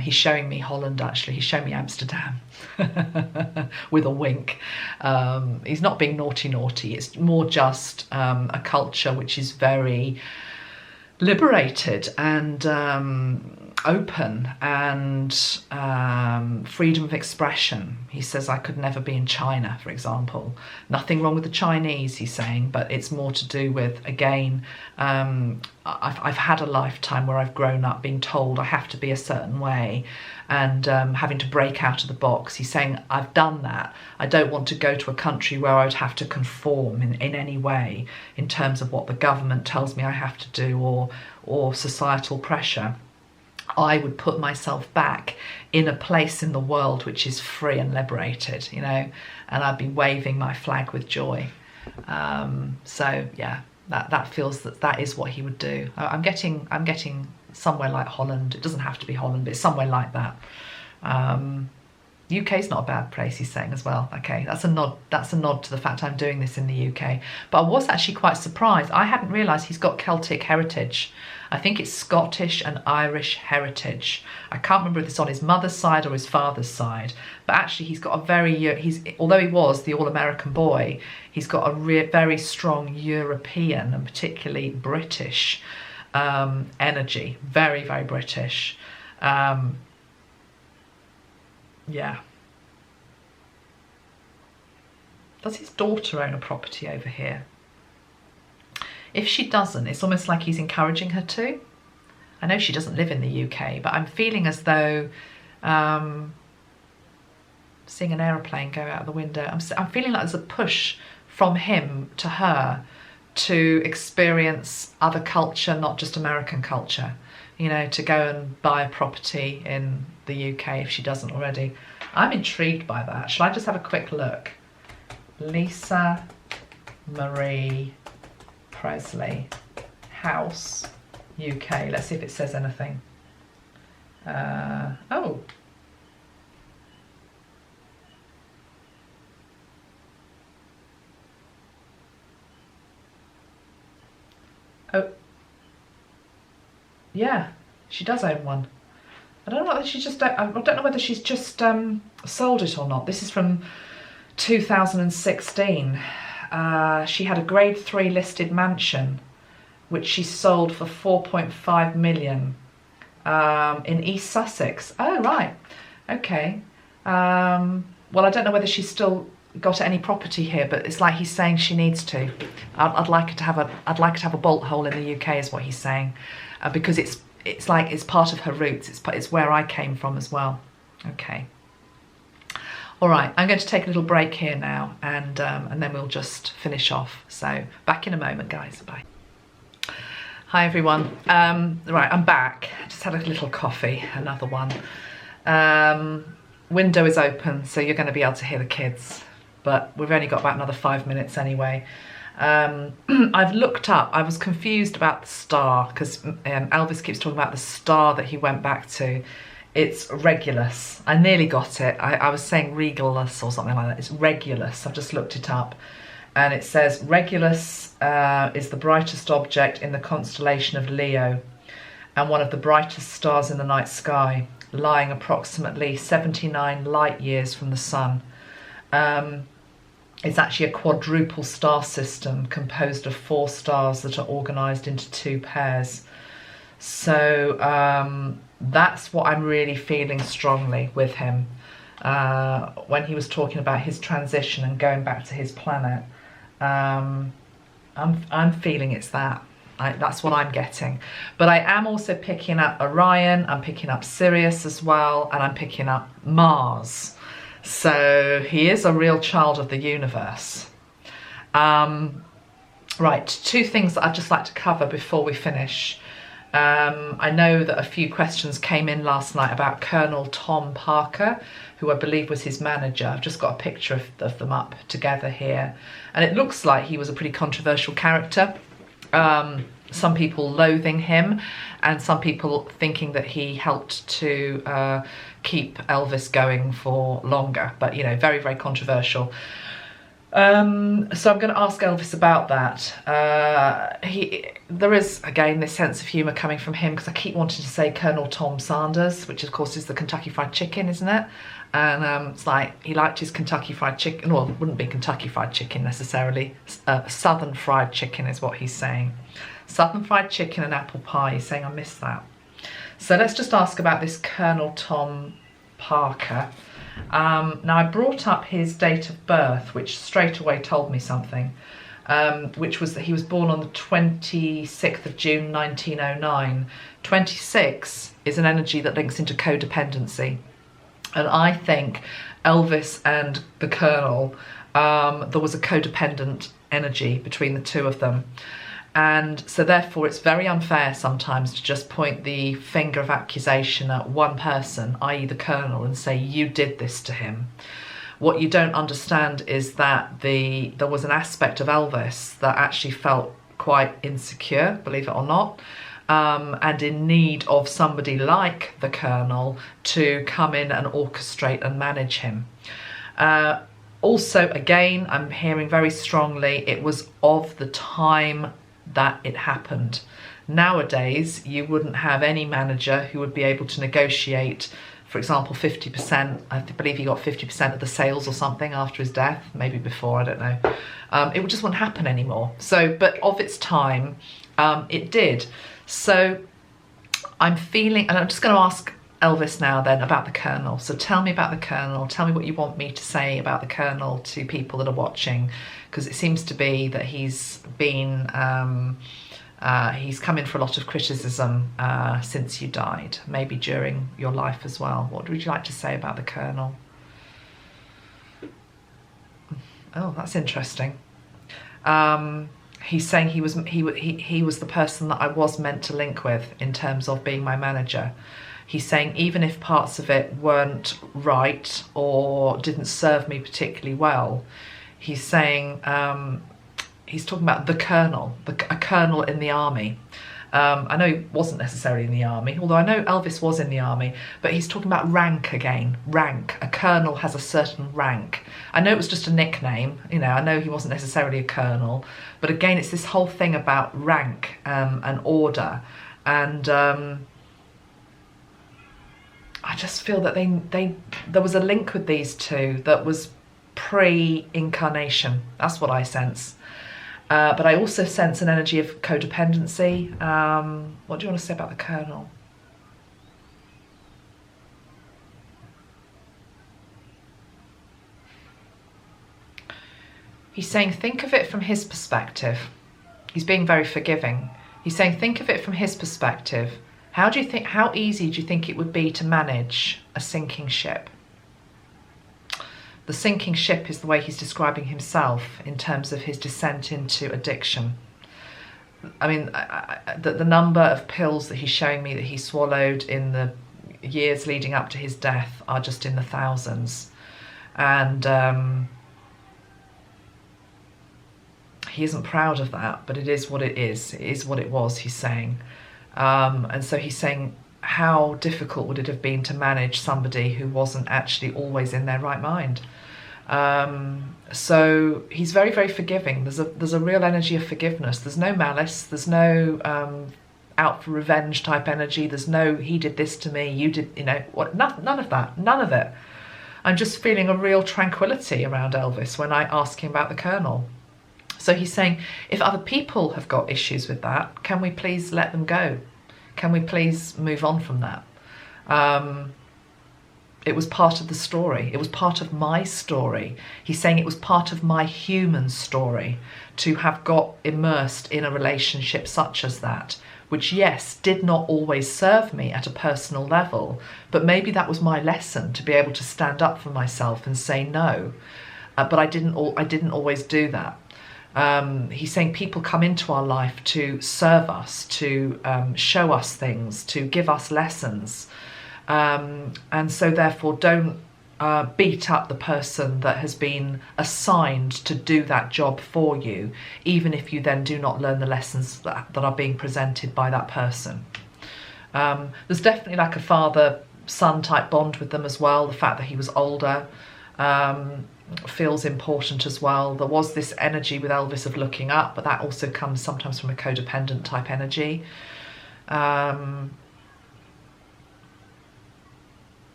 He's showing me Holland, actually. He's showing me Amsterdam with a wink. He's not being naughty. It's more just a culture which is very liberated and open and freedom of expression. He says, I could never be in China, for example. Nothing wrong with the Chinese, he's saying, but it's more to do with, again, I've had a lifetime where I've grown up being told I have to be a certain way and having to break out of the box. He's saying, I've done that. I don't want to go to a country where I would have to conform in any way in terms of what the government tells me I have to do or societal pressure. I would put myself back in a place in the world which is free and liberated, you know, and I'd be waving my flag with joy. So yeah, that feels that is what he would do. I'm getting somewhere like Holland. It doesn't have to be Holland, but it's somewhere like that. UK's not a bad place, he's saying as well. Okay, that's a nod to the fact I'm doing this in the UK. But I was actually quite surprised. I hadn't realised he's got Celtic heritage. I think it's Scottish and Irish heritage. I can't remember if it's on his mother's side or his father's side, but actually he's got a although he was the all-American boy, he's got a very strong European and particularly British energy. Very, very British. Yeah. Does his daughter own a property over here? If she doesn't, it's almost like he's encouraging her to. I know she doesn't live in the UK, but I'm feeling as though seeing an aeroplane go out of the window, I'm feeling like there's a push from him to her to experience other culture, not just American culture. You know, to go and buy a property in the UK if she doesn't already. I'm intrigued by that. Shall I just have a quick look? Lisa Marie Presley, house, UK. Let's see if it says anything. Oh. Oh. Yeah, she does own one. I don't know whether she's just. I don't know whether she's just sold it or not. This is from 2016. She had a grade 3 listed mansion, which she sold for 4.5 million in East Sussex. Oh right, okay. Well, I don't know whether she's still got any property here, but it's like he's saying she needs to. I'd like her to have a bolt hole in the UK, is what he's saying, because it's like it's part of her roots. It's where I came from as well. Okay. All right, I'm going to take a little break here now, and then we'll just finish off. So back in a moment, guys. Bye. Hi everyone. Right, I'm back. Just had a little coffee, another one. Window is open, so you're going to be able to hear the kids, but we've only got about another 5 minutes anyway. I've looked up, I was confused about the star, because Elvis keeps talking about the star that he went back to. It's Regulus. I nearly got it. I was saying Regalus or something like that. It's Regulus. I've just looked it up. And it says Regulus is the brightest object in the constellation of Leo and one of the brightest stars in the night sky, lying approximately 79 light years from the sun. It's actually a quadruple star system composed of 4 stars that are organised into 2 pairs. So that's what I'm really feeling strongly with him. When he was talking about his transition and going back to his planet, I'm feeling it's that. That's what I'm getting. But I am also picking up Orion, I'm picking up Sirius as well, and I'm picking up Mars. So he is a real child of the universe. Right, 2 things that I'd just like to cover before we finish. I know that a few questions came in last night about Colonel Tom Parker, who I believe was his manager. I've just got a picture of them up together here. And it looks like he was a pretty controversial character. Some people loathing him, and some people thinking that he helped to keep Elvis going for longer. But, you know, very, very controversial. So I'm going to ask Elvis about that. There is, again, this sense of humour coming from him, because I keep wanting to say Colonel Tom Sanders, which of course is the Kentucky Fried Chicken, isn't it? And it's like he liked his Kentucky Fried Chicken. Well, it wouldn't be Kentucky Fried Chicken necessarily. Southern Fried Chicken is what he's saying. Southern Fried Chicken and apple pie. He's saying I miss that. So let's just ask about this Colonel Tom Parker. Now I brought up his date of birth, which straight away told me something, which was that he was born on the 26th of June 1909. 26 is an energy that links into codependency, and I think Elvis and the Colonel, there was a codependent energy between the two of them. And so therefore it's very unfair sometimes to just point the finger of accusation at one person, i.e. the Colonel, and say you did this to him. What you don't understand is that there was an aspect of Elvis that actually felt quite insecure, believe it or not, and in need of somebody like the Colonel to come in and orchestrate and manage him. Also, again, I'm hearing very strongly it was of the time that it happened. Nowadays, you wouldn't have any manager who would be able to negotiate, for example, 50%. I believe he got 50% of the sales or something after his death, maybe before, I don't know. It just wouldn't happen anymore. So, but of its time, it did. So I'm feeling, and I'm just going to ask Elvis now then about the Colonel. So tell me about the Colonel. Tell me what you want me to say about the Colonel to people that are watching, because it seems to be that he's been he's come in for a lot of criticism since you died, maybe during your life as well. What would you like to say about the Colonel? Oh, that's interesting. He's saying he was the person that I was meant to link with in terms of being my manager. He's saying even if parts of it weren't right or didn't serve me particularly well, he's saying, he's talking about the Colonel, a colonel in the army. I know he wasn't necessarily in the army, although I know Elvis was in the army, but he's talking about rank again, rank. A colonel has a certain rank. I know it was just a nickname, you know, I know he wasn't necessarily a colonel, but again, it's this whole thing about rank and order, and I just feel that there was a link with these two that was pre-incarnation. That's what I sense. But I also sense an energy of codependency. What do you want to say about the Colonel? He's saying, think of it from his perspective. He's being very forgiving. He's saying, think of it from his perspective. How easy do you think it would be to manage a sinking ship? The sinking ship is the way he's describing himself in terms of his descent into addiction. I mean, the number of pills that he's showing me that he swallowed in the years leading up to his death are just in the thousands. And he isn't proud of that, but it is what it is. It is what it was, he's saying. And so he's saying, how difficult would it have been to manage somebody who wasn't actually always in their right mind? So he's very, very forgiving. There's a real energy of forgiveness. There's no malice. There's no out for revenge type energy. There's no, he did this to me, you did, you know, what? None of that. None of it. I'm just feeling a real tranquility around Elvis when I ask him about the Colonel. So he's saying, if other people have got issues with that, can we please let them go? Can we please move on from that? It was part of the story. It was part of my story. He's saying it was part of my human story to have got immersed in a relationship such as that, which, yes, did not always serve me at a personal level, but maybe that was my lesson, to be able to stand up for myself and say no. But I didn't always do that. He's saying people come into our life to serve us, to show us things, to give us lessons. And so therefore don't beat up the person that has been assigned to do that job for you, even if you then do not learn the lessons that are being presented by that person. There's definitely like a father-son type bond with them as well. The fact that he was older feels important as well. There was this energy with Elvis of looking up, but that also comes sometimes from a codependent type energy.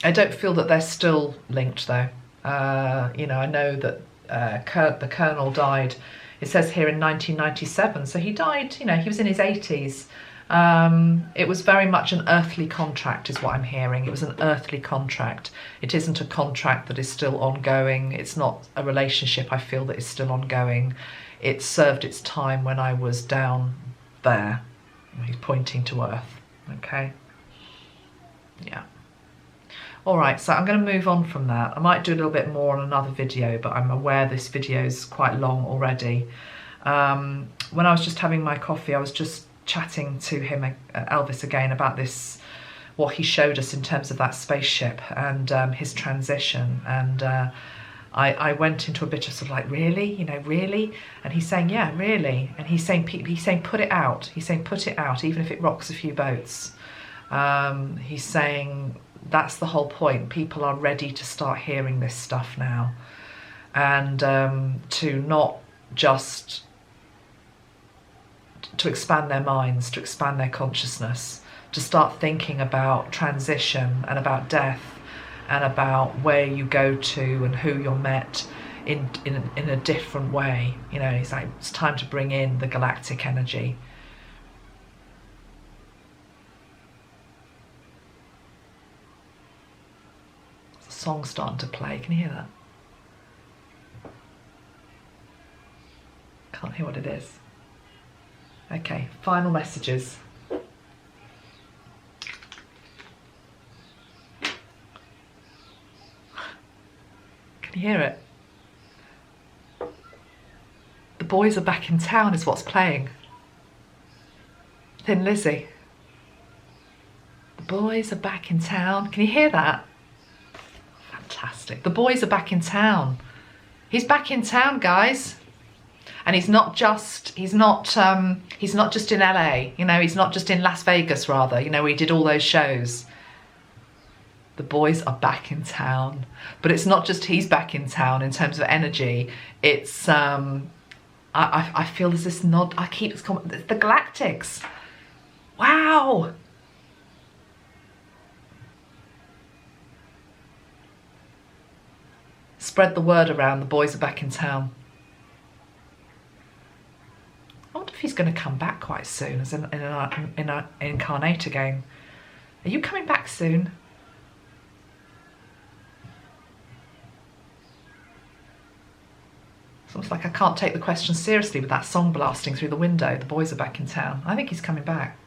I don't feel that they're still linked though. You know, I know that the Colonel died, it says here in 1997, so he died, you know, he was in his 80s. It was very much an earthly contract is what I'm hearing. It was an earthly contract. It isn't a contract that is still ongoing. It's not a relationship I feel that is still ongoing. It served its time when I was down there. He's pointing to earth, okay? Yeah. All right, so I'm going to move on from that. I might do a little bit more on another video, but I'm aware this video is quite long already. When I was just having my coffee, I was just chatting to him, Elvis, again about this, what he showed us in terms of that spaceship and his transition. And I went into a bit of sort of like, really, you know, really? And he's saying, yeah, really. And he's saying put it out. He's saying put it out, even if it rocks a few boats. He's saying that's the whole point. People are ready to start hearing this stuff now, and to not just to expand their minds, to expand their consciousness, to start thinking about transition and about death and about where you go to and who you're met in a different way. You know, it's like it's time to bring in the galactic energy. Song starting to play. Can you hear that? Can't hear what it is. Okay, final messages. Can you hear it? The Boys Are Back in Town is what's playing. Thin Lizzy. The boys are back in town. Can you hear that? Fantastic. The Boys Are Back in Town. He's back in town, guys. And he's not just in LA, you know, he's not just in Las Vegas rather, you know, we did all those shows. The boys are back in town. But it's not just he's back in town in terms of energy, it's I feel there's this nod, the Galactics. Wow. Spread the word around, the boys are back in town. I wonder if he's going to come back quite soon as in an incarnate again. Are you coming back soon? It's almost like I can't take the question seriously with that song blasting through the window. The boys are back in town. I think he's coming back.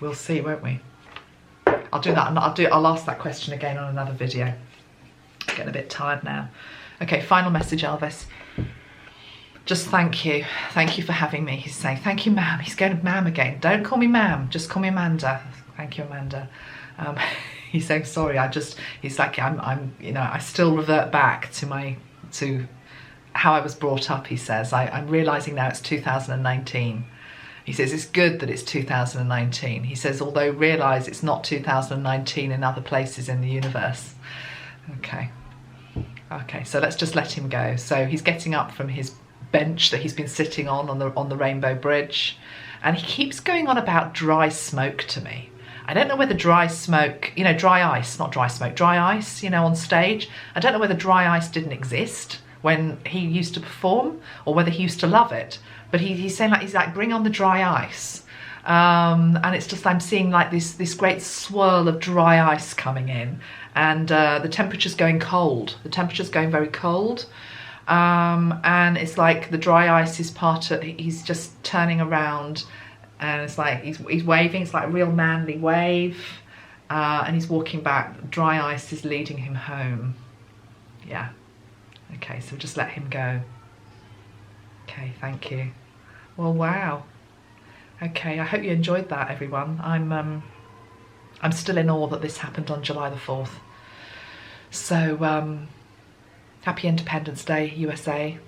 We'll see, won't we? I'll do that. I'll ask that question again on another video. I'm getting a bit tired now. Okay, final message, Elvis. Just thank you. Thank you for having me. He's saying, thank you, ma'am. He's going to ma'am again. Don't call me ma'am. Just call me Amanda. Thank you, Amanda. He's saying, sorry, he's like, you know, I still revert back to how I was brought up, he says. I'm realising now it's 2019. He says, it's good that it's 2019. He says, although realise it's not 2019 in other places in the universe. Okay. Okay, so let's just let him go. So he's getting up from his bench that he's been sitting on the Rainbow Bridge, and he keeps going on about dry smoke to me. I don't know whether dry smoke, you know, dry ice, not dry smoke, dry ice, you know, on stage. I don't know whether dry ice didn't exist when he used to perform or whether he used to love it. But he's saying he's like, bring on the dry ice. And it's just, I'm seeing like this great swirl of dry ice coming in, and the temperature's going cold. The temperature's going very cold. And it's like the dry ice is he's just turning around, and it's like he's waving. It's like a real manly wave, and he's walking back. Dry ice is leading him home. Yeah. Okay, so just let him go. Okay, thank you. Well, wow. Okay, I hope you enjoyed that, everyone. I'm still in awe that this happened on July the 4th. So, happy Independence Day, USA.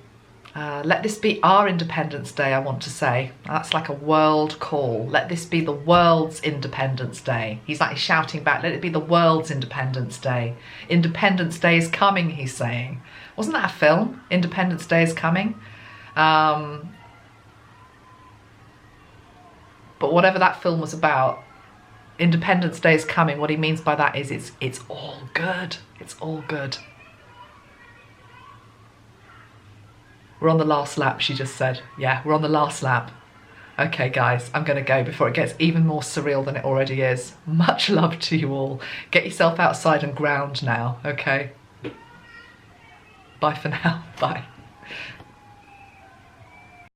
Let this be our Independence Day, I want to say. That's like a world call. Let this be the world's Independence Day. He's like shouting back, let it be the world's Independence Day. Independence Day is coming, he's saying. Wasn't that a film? Independence Day is coming. But whatever that film was about, Independence Day is coming. What he means by that is it's all good. It's all good. We're on the last lap, she just said. Yeah, we're on the last lap. Okay, guys, I'm going to go before it gets even more surreal than it already is. Much love to you all. Get yourself outside and ground now, okay? Bye for now. Bye.